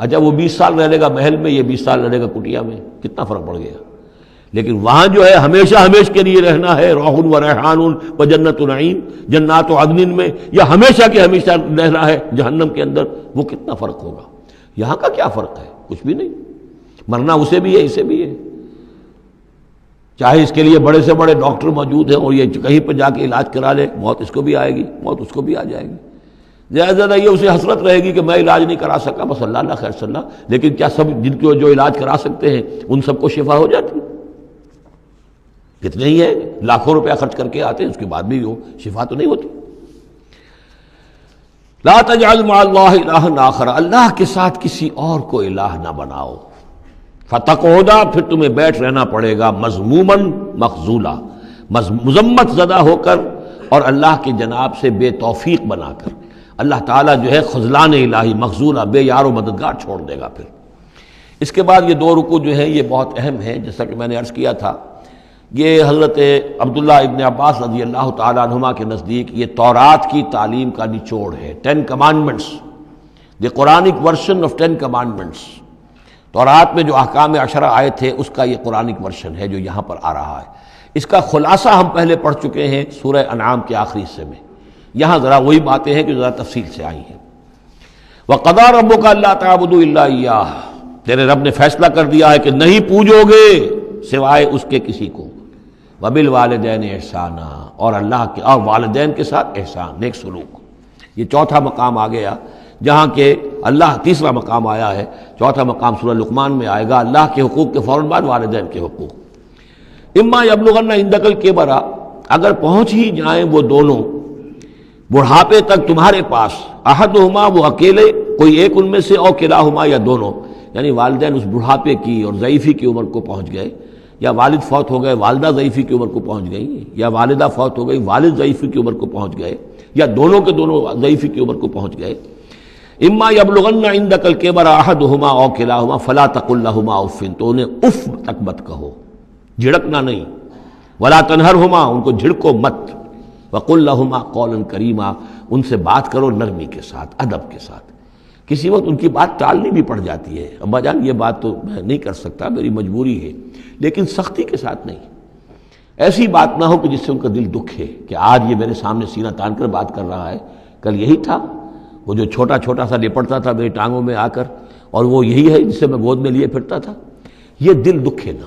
اچھا وہ 20 سال رہ لے گا محل میں، یہ 20 سال رہے گا کٹیا میں، کتنا فرق پڑ گیا۔ لیکن وہاں جو ہے ہمیشہ ہمیشہ کے لیے رہنا ہے، روح و ریحان و جنت نعیم، جنات و عدن میں، یا ہمیشہ کے ہمیشہ رہنا ہے جہنم کے اندر، وہ کتنا فرق ہوگا۔ یہاں کا کیا فرق ہے؟ کچھ بھی نہیں، مرنا اسے بھی ہے اسے بھی ہے، چاہے اس کے لیے بڑے سے بڑے ڈاکٹر موجود ہیں اور یہ کہیں پہ جا کے علاج کرا لے، موت اس کو بھی آئے گی، موت اس کو بھی آ جائے گی۔ زیادہ یہ اسے حسرت رہے گی کہ میں علاج نہیں کرا سکا، بس اللہ خیر صلی اللہ، لیکن کیا سب جن کو جو علاج کرا سکتے ہیں ان سب کو شفا ہو جاتی؟ کتنے ہی ہیں لاکھوں روپیہ خرچ کر کے آتے ہیں، اس کے بعد بھی وہ شفا تو نہیں ہوتی۔ لا تجعل مع اللہ الہا آخر، اللہ کے ساتھ کسی اور کو الہ نہ بناؤ۔ فتقعد، پھر تمہیں بیٹھ رہنا پڑے گا مذموما مخذولا، مذمت زدہ ہو کر اور اللہ کی جناب سے بے توفیق بنا کر۔ اللہ تعالیٰ جو ہے خذلان الہی، مخذولا، بے یار و مددگار چھوڑ دے گا۔ پھر اس کے بعد یہ دو رکوع جو ہیں یہ بہت اہم ہیں، جیسا کہ میں نے عرض کیا تھا، یہ حضرت عبداللہ ابن عباس رضی اللہ تعالیٰ عنہما کے نزدیک یہ تورات کی تعلیم کا نچوڑ ہے، 10 commandments, the Quranic version of 10 commandments. تورات میں جو احکام عشرہ آئے تھے اس کا یہ قرآنک ورژن ہے جو یہاں پر آ رہا ہے۔ اس کا خلاصہ ہم پہلے پڑھ چکے ہیں سورہ انعام کے آخری حصے میں، یہاں ذرا وہی باتیں ہیں کہ ذرا تفصیل سے آئی ہیں۔ وَقَضَىٰ رَبُّكَ أَلَّا تَعْبُدُوا إِلَّا إِيَّاهُ، تیرے رب نے فیصلہ کر دیا ہے کہ نہیں پوجو گے سوائے اس کے کسی کو۔ وَبِالْوَالِدَيْنِ إِحْسَانًا، اور اللہ کے اور والدین کے ساتھ احسان، نیک سلوک۔ یہ چوتھا مقام آ گیا جہاں کہ اللہ، تیسرا مقام آیا ہے، چوتھا مقام سورہ لقمان میں آئے گا، اللہ کے حقوق کے فوراً بعد والدین کے حقوق۔ اما یبلغن عندک الکبر، اگر پہنچ ہی جائیں وہ دونوں بڑھاپے تک تمہارے پاس، احدہما، وہ اکیلے کوئی ایک ان میں سے، او کلاہما، یا دونوں، یعنی والدین اس بڑھاپے کی اور ضعیفی کی عمر کو پہنچ گئے، یا والد فوت ہو گئے والدہ ضعیفی کی عمر کو پہنچ گئی، یا والدہ فوت ہو گئی والد ضعیفی کی عمر کو پہنچ گئے، یا دونوں کے دونوں ضعیفی کی عمر کو پہنچ گئے۔ اما یبلغن عندک الکبر احدہما او کلاہما فلا تقل لہما اف، تو انہیں اف تک مت کہو، جھڑکنا نہیں، ولا تنہرہما، ان کو جھڑکو مت، وقل لہما قولا کریما، ان سے بات کرو نرمی کے ساتھ، ادب کے ساتھ۔ کسی وقت ان کی بات ٹالنی بھی پڑ جاتی ہے، ابا جان یہ بات تو میں نہیں کر سکتا، میری مجبوری ہے، لیکن سختی کے ساتھ نہیں۔ ایسی بات نہ ہو کہ جس سے ان کا دل دکھے کہ آج یہ میرے سامنے سینہ تان کر بات کر رہا ہے، کل یہی تھا وہ جو چھوٹا چھوٹا سا لپٹتا تھا میری ٹانگوں میں آ کر، اور وہ یہی ہے جسے میں گود میں لیے پھرتا تھا، یہ دل دکھے نہ۔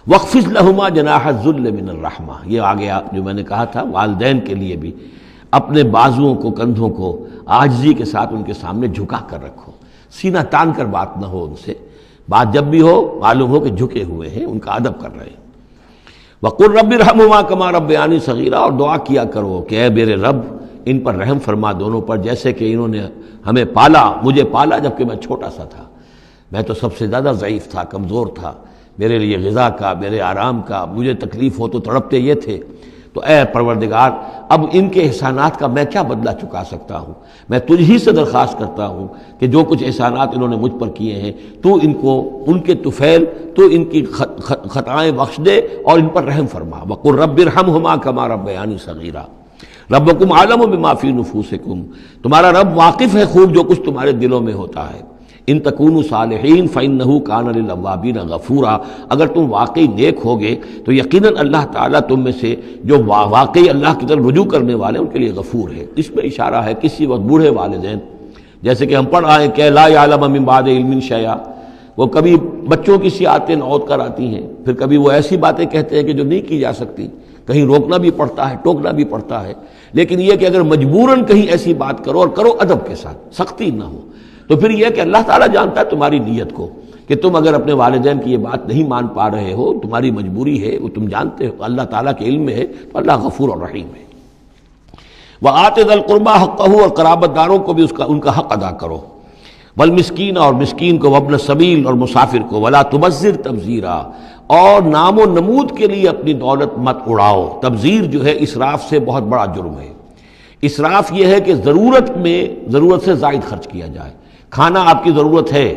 وَاخْفِضْ لَهُمَا جَنَاحَ الذُّلِّ مِنَ الرَّحْمَةِ، یہ آ گیا جو میں نے کہا تھا، والدین کے لیے بھی اپنے بازوؤں کو، کندھوں کو عاجزی کے ساتھ ان کے سامنے جھکا کر رکھو، سینہ تان کر بات نہ ہو ان سے، بات جب بھی ہو معلوم ہو کہ جھکے ہوئے ہیں، ان کا ادب کر رہے ہیں۔ وَقُلْ رَبِّ ارْحَمْهُمَا كَمَا رَبَّيَانِي صَغِيرًا، اور دعا کیا کرو کہ اے میرے رب ان پر رحم فرما دونوں پر، جیسے کہ انہوں نے ہمیں پالا، مجھے پالا جب کہ میں چھوٹا سا تھا، میں تو سب سے زیادہ ضعیف تھا، کمزور تھا، میرے لیے غذا کا، میرے آرام کا، مجھے تکلیف ہو تو تڑپتے یہ تھے، تو اے پروردگار اب ان کے احسانات کا میں کیا بدلہ چکا سکتا ہوں، میں تجھ ہی سے درخواست کرتا ہوں کہ جو کچھ احسانات انہوں نے مجھ پر کیے ہیں تو ان کو، ان کے طفیل، تو ان کی خطائیں بخش دے اور ان پر رحم فرما۔ وَقُلْ رَبِّ ارْحَمْهُمَا كَمَا رَبَّيَانِي صَغِيرًا ربکم عالم بما فی نفوسکم، تمہارا رب واقف ہے خوب جو کچھ تمہارے دلوں میں ہوتا ہے۔ ان تکونوا صالحین فإنہ کان للأوابین غفورا، اگر تم واقعی نیک ہوگے تو یقیناً اللہ تعالیٰ تم میں سے جو واقعی اللہ کی طرف رجوع کرنے والے ان کے لیے غفور ہے۔ اس میں اشارہ ہے کسی وقت بوڑھے والدین، جیسے کہ ہم پڑھ آئے کہ لا یعلم من بعد علم شیئا، وہ کبھی بچوں کی سی عادتیں نوت کر آتی ہیں، پھر کبھی وہ ایسی باتیں کہتے ہیں کہ جو نہیں کی جا سکتی، کہیں روکنا بھی پڑتا ہے، ٹوکنا بھی پڑتا ہے، لیکن یہ کہ اگر مجبوراً کہیں ایسی بات کرو اور کرو ادب کے ساتھ، سختی نہ ہو، تو پھر یہ کہ اللہ تعالیٰ جانتا ہے تمہاری نیت کو، کہ تم اگر اپنے والدین کی یہ بات نہیں مان پا رہے ہو، تمہاری مجبوری ہے، وہ تم جانتے ہو، اللہ تعالیٰ کے علم میں ہے، تو اللہ غفور اور رحیم ہے۔ وَآتِ ذَا الْقُرْبَىٰ حَقَّهُ، اور قرابت داروں کو بھی ان کا حق ادا کرو، والمسکین، اور مسکین کو، وابن السبیل، اور مسافر کو، ولا تبذر تبذیرا، اور نام و نمود کے لیے اپنی دولت مت اڑاؤ۔ تبذیر جو ہے اسراف سے بہت بڑا جرم ہے۔ اسراف یہ ہے کہ ضرورت سے زائد خرچ کیا جائے۔ کھانا آپ کی ضرورت ہے،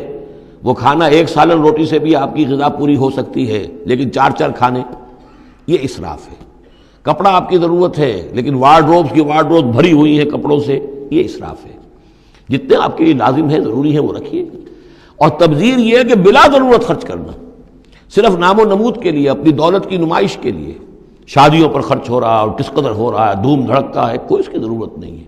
وہ کھانا ایک سالن روٹی سے بھی آپ کی غذا پوری ہو سکتی ہے، لیکن 4 کھانے، یہ اسراف ہے۔ کپڑا آپ کی ضرورت ہے، لیکن وارڈروب بھری ہوئی ہے کپڑوں سے، یہ اسراف ہے۔ جتنے آپ کے لیے لازم ہے، ضروری ہے، وہ رکھیے۔ اور تبذیر یہ ہے کہ بلا ضرورت خرچ کرنا، صرف نام و نمود کے لیے، اپنی دولت کی نمائش کے لیے، شادیوں پر خرچ ہو رہا ہے اور کس قدر ہو رہا ہے، دھوم دھڑکتا ہے، کوئی اس کی ضرورت نہیں ہے۔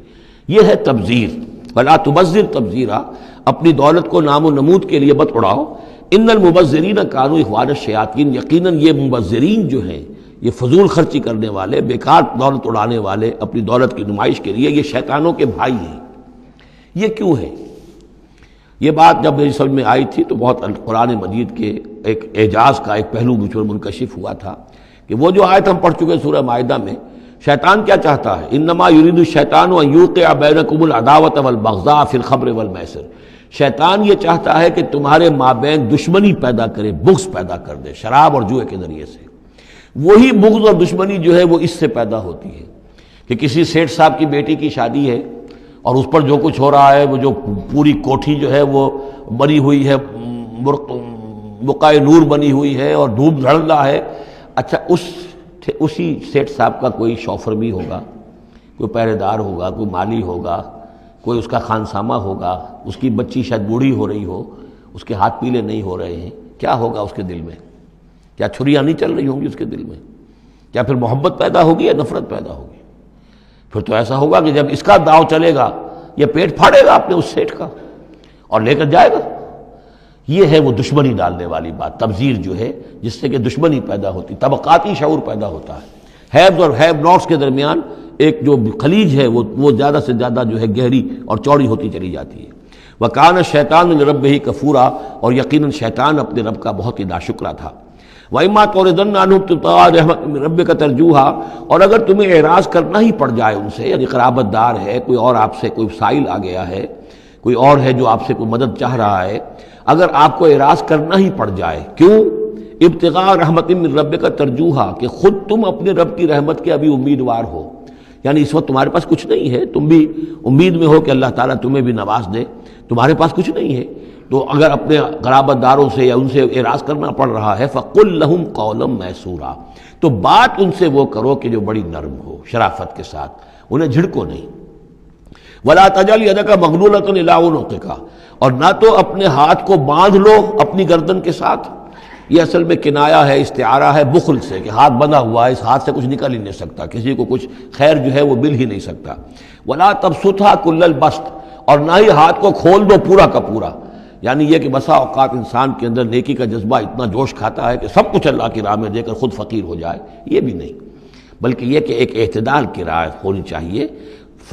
یہ ہے تبذیر۔ ولا تبذر تبذیرا، اپنی دولت کو نام و نمود کے لیے مت اڑاؤ۔ ان المبذرین کانوا اخوان الشیاطین، یقیناً یہ مبذرین جو ہیں، یہ فضول خرچی کرنے والے، بیکار دولت اڑانے والے اپنی دولت کی نمائش کے لیے، یہ شیطانوں کے بھائی ہیں۔ یہ کیوں ہے؟ یہ بات جب میری سمجھ میں آئی تھی تو بہت قرآن مجید کے ایک اعجاز کا ایک پہلو مجھ پر منکشف ہوا تھا کہ وہ جو آیت ہم پڑھ چکے سورہ مائدہ میں، شیطان کیا چاہتا ہے؟ انما یرید الشیطان ان یوقع بینکم العداوۃ والبغضاء فی الخمر والمیسر۔ شیطان یہ چاہتا ہے کہ تمہارے مابین دشمنی پیدا کرے، بغض پیدا کر دے، شراب اور جوئے کے ذریعے سے۔ وہی بغض اور دشمنی جو ہے وہ اس سے پیدا ہوتی ہے کہ کسی سیٹھ صاحب کی بیٹی کی شادی ہے اور اس پر جو کچھ ہو رہا ہے، وہ جو پوری کوٹھی جو ہے وہ بنی ہوئی ہے، بقائے نور بنی ہوئی ہے اور دھوپ دھڑ رہا ہے۔ اچھا، اسی سیٹھ صاحب کا کوئی شوفر بھی ہوگا، کوئی پہرے دار ہوگا، کوئی مالی ہوگا، کوئی اس کا خانسامہ ہوگا، اس کی بچی شاید بوڑھی ہو رہی ہو، اس کے ہاتھ پیلے نہیں ہو رہے ہیں، کیا ہوگا اس کے دل میں؟ کیا چھریاں نہیں چل رہی ہوں گی اس کے دل میں؟ کیا پھر محبت پیدا ہوگی یا نفرت پیدا ہوگی؟ پھر تو ایسا ہوگا کہ جب اس کا داؤ چلے گا، یہ پیٹ پھاڑے گا اپنے اس سیٹھ کا اور لے کر جائے گا۔ یہ ہے وہ دشمنی ڈالنے والی بات، تبذیر جو ہے، جس سے کہ دشمنی پیدا ہوتی، طبقاتی شعور پیدا ہوتا ہے۔ ہیوز اور ہیو ناٹس کے درمیان ایک جو خلیج ہے وہ زیادہ سے زیادہ جو ہے گہری اور چوڑی ہوتی چلی جاتی ہے۔ وَكَانَ الشَّيْطَانُ لِرَبِّهِ كَفُورًا، اور یقیناً شیطان اپنے رب کا بہت ہی ناشکرا تھا۔ وَإِمَّا تُعْرِضَنَّ عَنْهُمْ ابْتِغَاءَ رَحْمَةٍ مِّن رَّبِّكَ تَرْجُوهَا، اور اگر تمہیں اعراض کرنا ہی پڑ جائے ان سے، یعنی قرابت دار ہے، کوئی اور آپ سے کوئی سائل آ گیا ہے، کوئی اور ہے جو آپ سے کوئی مدد چاہ رہا ہے، اگر آپ کو اعراض کرنا ہی پڑ جائے، کیوں؟ ابتغاء رحمت من ربک ترجوہا، کہ خود تم اپنے رب کی رحمت کے ابھی امیدوار ہو، یعنی اس وقت تمہارے پاس کچھ نہیں ہے، تم بھی امید میں ہو کہ اللہ تعالیٰ تمہیں بھی نواز دے، تمہارے پاس کچھ نہیں ہے، تو اگر اپنے قرابت داروں سے یا ان سے اعراض کرنا پڑ رہا ہے، فَقُلْ لَهُمْ قَوْلًا مَيْسُورًا، تو بات ان سے وہ کرو کہ جو بڑی نرم ہو، شرافت کے ساتھ، انہیں جھڑکو نہیں۔ وَلَا تَجْعَلْ يَدَكَ مَغْلُولَةً إِلَىٰ عُنُقِكَ، اور نہ تو اپنے ہاتھ کو باندھ لو اپنی گردن کے ساتھ، یہ اصل میں کنایا ہے، استعارہ ہے بخل سے، کہ ہاتھ بندھا ہوا ہے، اس ہاتھ سے کچھ نکل ہی نہیں سکتا، کسی کو کچھ خیر جو ہے وہ مل ہی نہیں سکتا۔ وَلَا تَبْسُطْهَا كُلَّ الْبَسْطِ، اور نہ ہی ہاتھ کو کھول دو پورا کا پورا، یعنی یہ کہ بسا اوقات انسان کے اندر نیکی کا جذبہ اتنا جوش کھاتا ہے کہ سب کچھ اللہ کی راہ میں دے کر خود فقیر ہو جائے، یہ بھی نہیں، بلکہ یہ کہ ایک اعتدال کی راہ ہونی چاہیے۔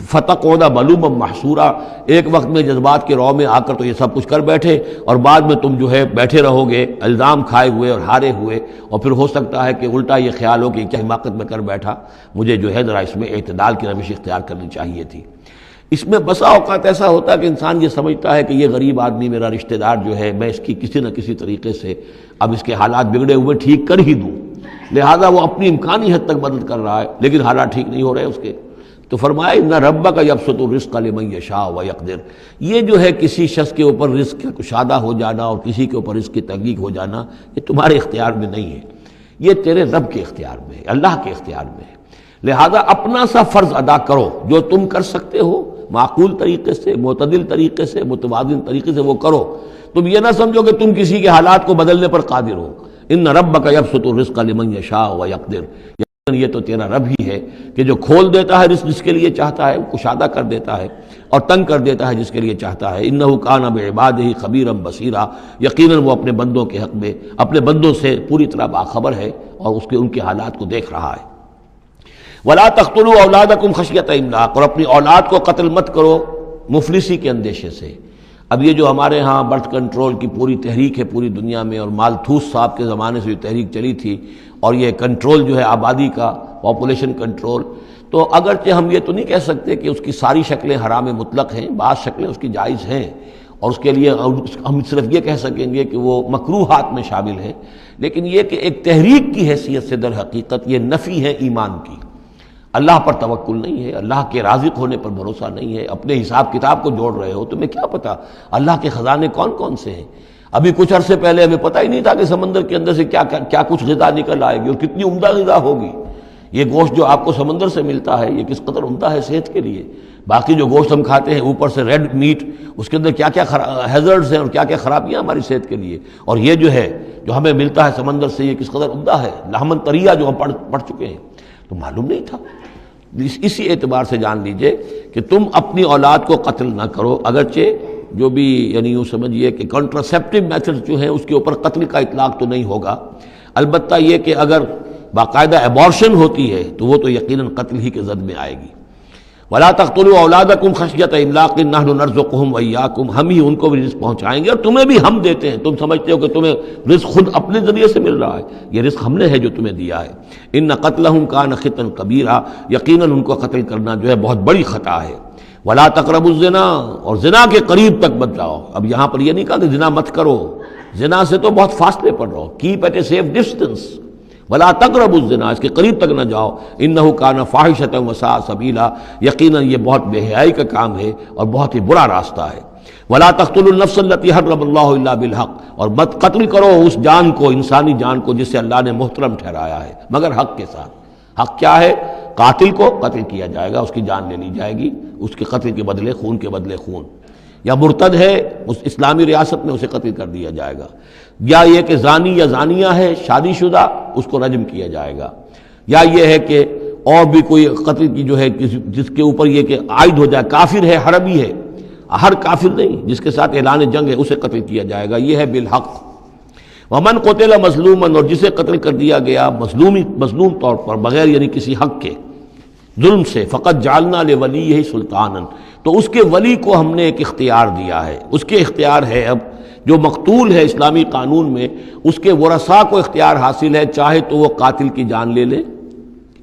فَتَقْعُدَ مَلُومًا مَحْسُورًا، ایک وقت میں جذبات کے رو میں آ کر تو یہ سب کچھ کر بیٹھے، اور بعد میں تم جو ہے بیٹھے رہو گے الزام کھائے ہوئے اور ہارے ہوئے، اور پھر ہو سکتا ہے کہ الٹا یہ خیال ہو کہ کیا حماقت میں کر بیٹھا، مجھے جو ہے ذرا اس میں اعتدال کی روش اختیار کرنی چاہیے تھی۔ اس میں بسا اوقات ایسا ہوتا ہے کہ انسان یہ سمجھتا ہے کہ یہ غریب آدمی میرا رشتہ دار جو ہے، میں اس کی کسی نہ کسی طریقے سے اب اس کے حالات بگڑے ہوئے ٹھیک کر ہی دوں، لہذا وہ اپنی امکانی حد تک مدد کر رہا ہے، لیکن حالات ٹھیک نہیں ہو رہے اس کے، تو فرمایا ان ربک یبسط الرزق لمن یشاء ویقدر، یہ جو ہے کسی شخص کے اوپر رزق کا کشادہ ہو جانا اور کسی کے اوپر رزق کی تحقیق ہو جانا، یہ تمہارے اختیار میں نہیں ہے، یہ تیرے رب کے اختیار میں ہے، اللہ کے اختیار میں ہے، لہذا اپنا سا فرض ادا کرو، جو تم کر سکتے ہو معقول طریقے سے، معتدل طریقے سے، متوازن طریقے سے وہ کرو، تم یہ نہ سمجھو کہ تم کسی کے حالات کو بدلنے پر قادر ہو۔ ان ربک یبسط الرزق لمن یشاء ویقدر، یہ تو تیرا رب ہی ہے کہ جو کھول دیتا ہے رزق جس کے لیے چاہتا ہے، کشادہ کر دیتا ہے اور تنگ کر دیتا ہے جس کے لیے چاہتا ہے۔ انہ کان بعبادہ خبیرا بصیرا، یقیناً وہ اپنے بندوں کے حق میں اپنے بندوں سے پوری طرح باخبر ہے اور ان کے حالات کو دیکھ رہا ہے۔ ولا تقتلوا اولادکم خشیۃ املاق، اور اپنی اولاد کو قتل مت کرو مفلسی کے اندیشے سے۔ اب یہ جو ہمارے ہاں برتھ کنٹرول کی پوری تحریک ہے پوری دنیا میں، اور مالتھوس صاحب کے زمانے سے جو تحریک چلی تھی، اور یہ کنٹرول جو ہے آبادی کا، پاپولیشن کنٹرول، تو اگرچہ ہم یہ تو نہیں کہہ سکتے کہ اس کی ساری شکلیں حرام مطلق ہیں، بعض شکلیں اس کی جائز ہیں، اور اس کے لیے ہم صرف یہ کہہ سکیں گے کہ وہ مکروہات میں شامل ہیں، لیکن یہ کہ ایک تحریک کی حیثیت سے در حقیقت یہ نفی ہے ایمان کی۔ اللہ پر توکل نہیں ہے، اللہ کے رازق ہونے پر بھروسہ نہیں ہے، اپنے حساب کتاب کو جوڑ رہے ہو، تمہیں کیا پتا اللہ کے خزانے کون کون سے ہیں؟ ابھی کچھ عرصے پہلے ہمیں پتہ ہی نہیں تھا کہ سمندر کے اندر سے کیا کچھ غذا نکل آئے گی اور کتنی عمدہ غذا ہوگی۔ یہ گوشت جو آپ کو سمندر سے ملتا ہے یہ کس قدر عمدہ ہے صحت کے لیے۔ باقی جو گوشت ہم کھاتے ہیں اوپر سے ریڈ میٹ، اس کے اندر کیا کیا ہیزرڈز ہیں اور کیا کیا خرابیاں ہماری صحت کے لیے، اور یہ جو ہے جو ہمیں ملتا ہے سمندر سے یہ کس قدر عمدہ ہے، لحمن طریہ جو ہم پڑھ چکے ہیں، تو معلوم نہیں تھا۔ اسی اعتبار سے جان لیجئے کہ تم اپنی اولاد کو قتل نہ کرو، اگرچہ جو بھی یعنی یوں سمجھیے کہ کنٹراسیپٹیو میتھڈ جو ہیں اس کے اوپر قتل کا اطلاق تو نہیں ہوگا، البتہ یہ کہ اگر باقاعدہ ایبارشن ہوتی ہے تو وہ تو یقیناً قتل ہی کے زد میں آئے گی۔ وَلَا تَقْتُلُوا أَوْلَادَكُمْ خَشْيَةَ إِمْلَاقٍ نَحْنُ نَرْزُقُهُمْ وَإِيَّاكُمْ، ہم ہی ان کو بھی رزق پہنچائیں گے اور تمہیں بھی ہم دیتے ہیں۔ تم سمجھتے ہو کہ تمہیں رزق خود اپنے ذریعے سے مل رہا ہے، یہ رزق ہم نے ہے جو تمہیں دیا ہے۔ إِنَّ قَتْلَهُمْ كَانَ خِطًا كَبِيرًا، یقیناً ان کو قتل کرنا جو ہے بہت بڑی خطا ہے۔ وَلَا تَقْرَبُوا الزِّنَا، اور زنا کے قریب تک مت جاؤ۔ اب یہاں پر یہ نہیں کہا کہ زنا مت کرو، زنا سے تو بہت فاصلے پر رہو، keep at a safe distance. ولا تقربوا الزنا، اس کے قریب تک نہ جاؤ، انہ کان فاحشۃ وساء سبیلا، یقیناً یہ بہت بے حیائی کا کام ہے اور بہت ہی برا راستہ ہے۔ ولا تقتلوا النفس التي حرم اللہ الا بالحق، اور مت قتل کرو اس جان کو، انسانی جان کو جسے اللہ نے محترم ٹھہرایا ہے مگر حق کے ساتھ۔ حق کیا ہے؟ قاتل کو قتل کیا جائے گا، اس کی جان لے لی جائے گی، اس کے قتل کے بدلے خون کے بدلے خون، یا مرتد ہے اس اسلامی ریاست میں اسے قتل کر دیا جائے گا، یا یہ کہ زانی یا زانیہ ہے شادی شدہ اس کو رجم کیا جائے گا، یا یہ ہے کہ اور بھی کوئی قتل کی جو ہے جس کے اوپر یہ کہ عائد ہو جائے، کافر ہے حربی ہے، ہر کافر نہیں، جس کے ساتھ اعلان جنگ ہے اسے قتل کیا جائے گا، یہ ہے بالحق۔ ومن قتل مظلوما، اور جسے قتل کر دیا گیا مظلوم طور پر بغیر یعنی کسی حق کے ظلم سے، فقط جعلنا لولیہ سلطانا، تو اس کے ولی کو ہم نے ایک اختیار دیا ہے، اس کے اختیار ہے اب جو مقتول ہے اسلامی قانون میں اس کے ورثاء کو اختیار حاصل ہے، چاہے تو وہ قاتل کی جان لے لے،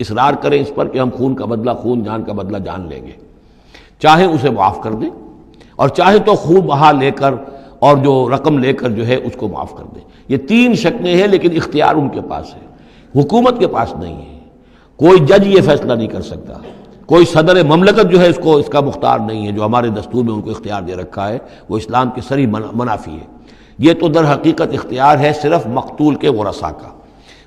اصرار کریں اس پر کہ ہم خون کا بدلہ خون، جان کا بدلہ جان لیں گے، چاہے اسے معاف کر دیں، اور چاہے تو خون بہا لے کر اور جو رقم لے کر جو ہے اس کو معاف کر دیں۔ یہ تین شکلیں ہیں، لیکن اختیار ان کے پاس ہے، حکومت کے پاس نہیں ہے، کوئی جج یہ فیصلہ نہیں کر سکتا، کوئی صدر مملکت جو ہے اس کا مختار نہیں ہے، جو ہمارے دستور میں ان کو اختیار دے رکھا ہے وہ اسلام کے صریح منافی ہے۔ یہ تو در حقیقت اختیار ہے صرف مقتول کے ورثاء کا۔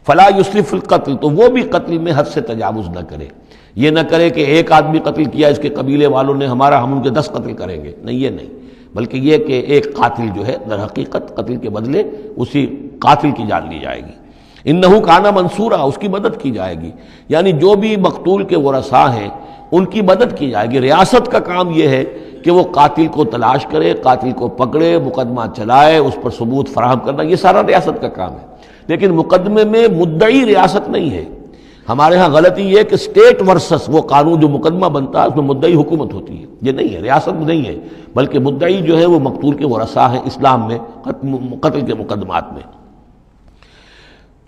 فلا یسرف فی القتل، تو وہ بھی قتل میں حد سے تجاوز نہ کرے، یہ نہ کرے کہ ایک آدمی قتل کیا اس کے قبیلے والوں نے ہم ان کے 10 قتل کریں گے، نہیں، یہ نہیں، بلکہ یہ کہ ایک قاتل جو ہے در حقیقت قتل کے بدلے اسی قاتل کی جان لی جائے گی۔ انہو کان منصورا، اس کی مدد کی جائے گی، یعنی جو بھی مقتول کے ورثاء ہیں ان کی مدد کی جائے گی۔ ریاست کا کام یہ ہے کہ وہ قاتل کو تلاش کرے، قاتل کو پکڑے، مقدمہ چلائے، اس پر ثبوت فراہم کرنا، یہ سارا ریاست کا کام ہے، لیکن مقدمے میں مدعی ریاست نہیں ہے۔ ہمارے ہاں غلطی یہ کہ اسٹیٹ ورسس وہ قانون جو مقدمہ بنتا ہے اس میں مدعی حکومت ہوتی ہے، یہ نہیں ہے، ریاست نہیں ہے، بلکہ مدعی جو ہے وہ مقتول کے ورثاء ہیں اسلام میں قتل کے مقدمات میں۔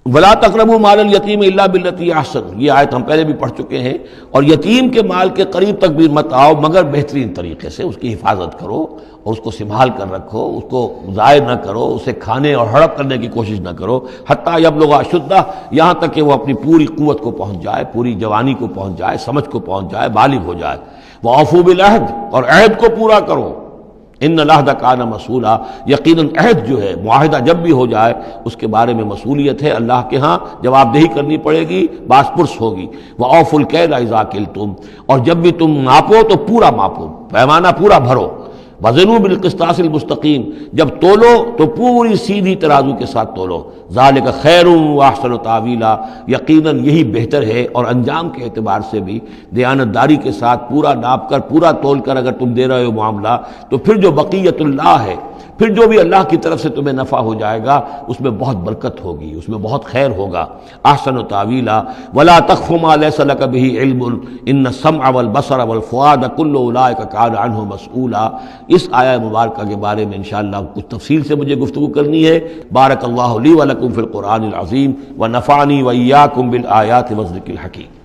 ولا تقربوا مال الیتیم الا بالتی احسن، یہ آیت ہم پہلے بھی پڑھ چکے ہیں، اور یتیم کے مال کے قریب تک بھی مت آؤ مگر بہترین طریقے سے، اس کی حفاظت کرو اور اس کو سنبھال کر رکھو، اس کو ضائع نہ کرو، اسے کھانے اور ہڑپ کرنے کی کوشش نہ کرو، حتیٰ یبلغ اشدہ، یہاں تک کہ وہ اپنی پوری قوت کو پہنچ جائے، پوری جوانی کو پہنچ جائے، سمجھ کو پہنچ جائے، بالغ ہو جائے۔ وَأَوْفُوا بِالْعَهْدِ، اور عہد کو پورا کرو، ان العہد کان مسئولا، یقیناً عہد جو ہے معاہدہ جب بھی ہو جائے اس کے بارے میں مسئولیت ہے، اللہ کے ہاں جواب دہی کرنی پڑے گی، باس پرس ہوگی۔ وَأَوْفُوا الْكَيْلَ إِذَا كِلْتُمْ، اور جب بھی تم ماپو تو پورا ماپو، پیمانہ پورا بھرو۔ وزنوا بالقسطاس المستقیم، جب تولو تو پوری سیدھی ترازو کے ساتھ تولو۔ ذالک خیر واحسن تاویلا، یقیناً یہی بہتر ہے، اور انجام کے اعتبار سے بھی دیانتداری کے ساتھ پورا ناپ کر پورا تول کر اگر تم دے رہے ہو معاملہ، تو پھر جو بقیت اللہ ہے، پھر جو بھی اللہ کی طرف سے تمہیں نفع ہو جائے گا اس میں بہت برکت ہوگی، اس میں بہت خیر ہوگا۔ احسن تاویلا ولا تخف ما ليس لك به علم ان السمع والبصر والفؤاد كل اولئك كان عنه مسؤولا۔ اس آیہ مبارکہ کے بارے میں انشاءاللہ کچھ تفصیل سے مجھے گفتگو کرنی ہے۔ بارک اللہ لی ولکم فی القرآن العظیم ونفعنی وإیاکم بالآیات والذکر الحکیم۔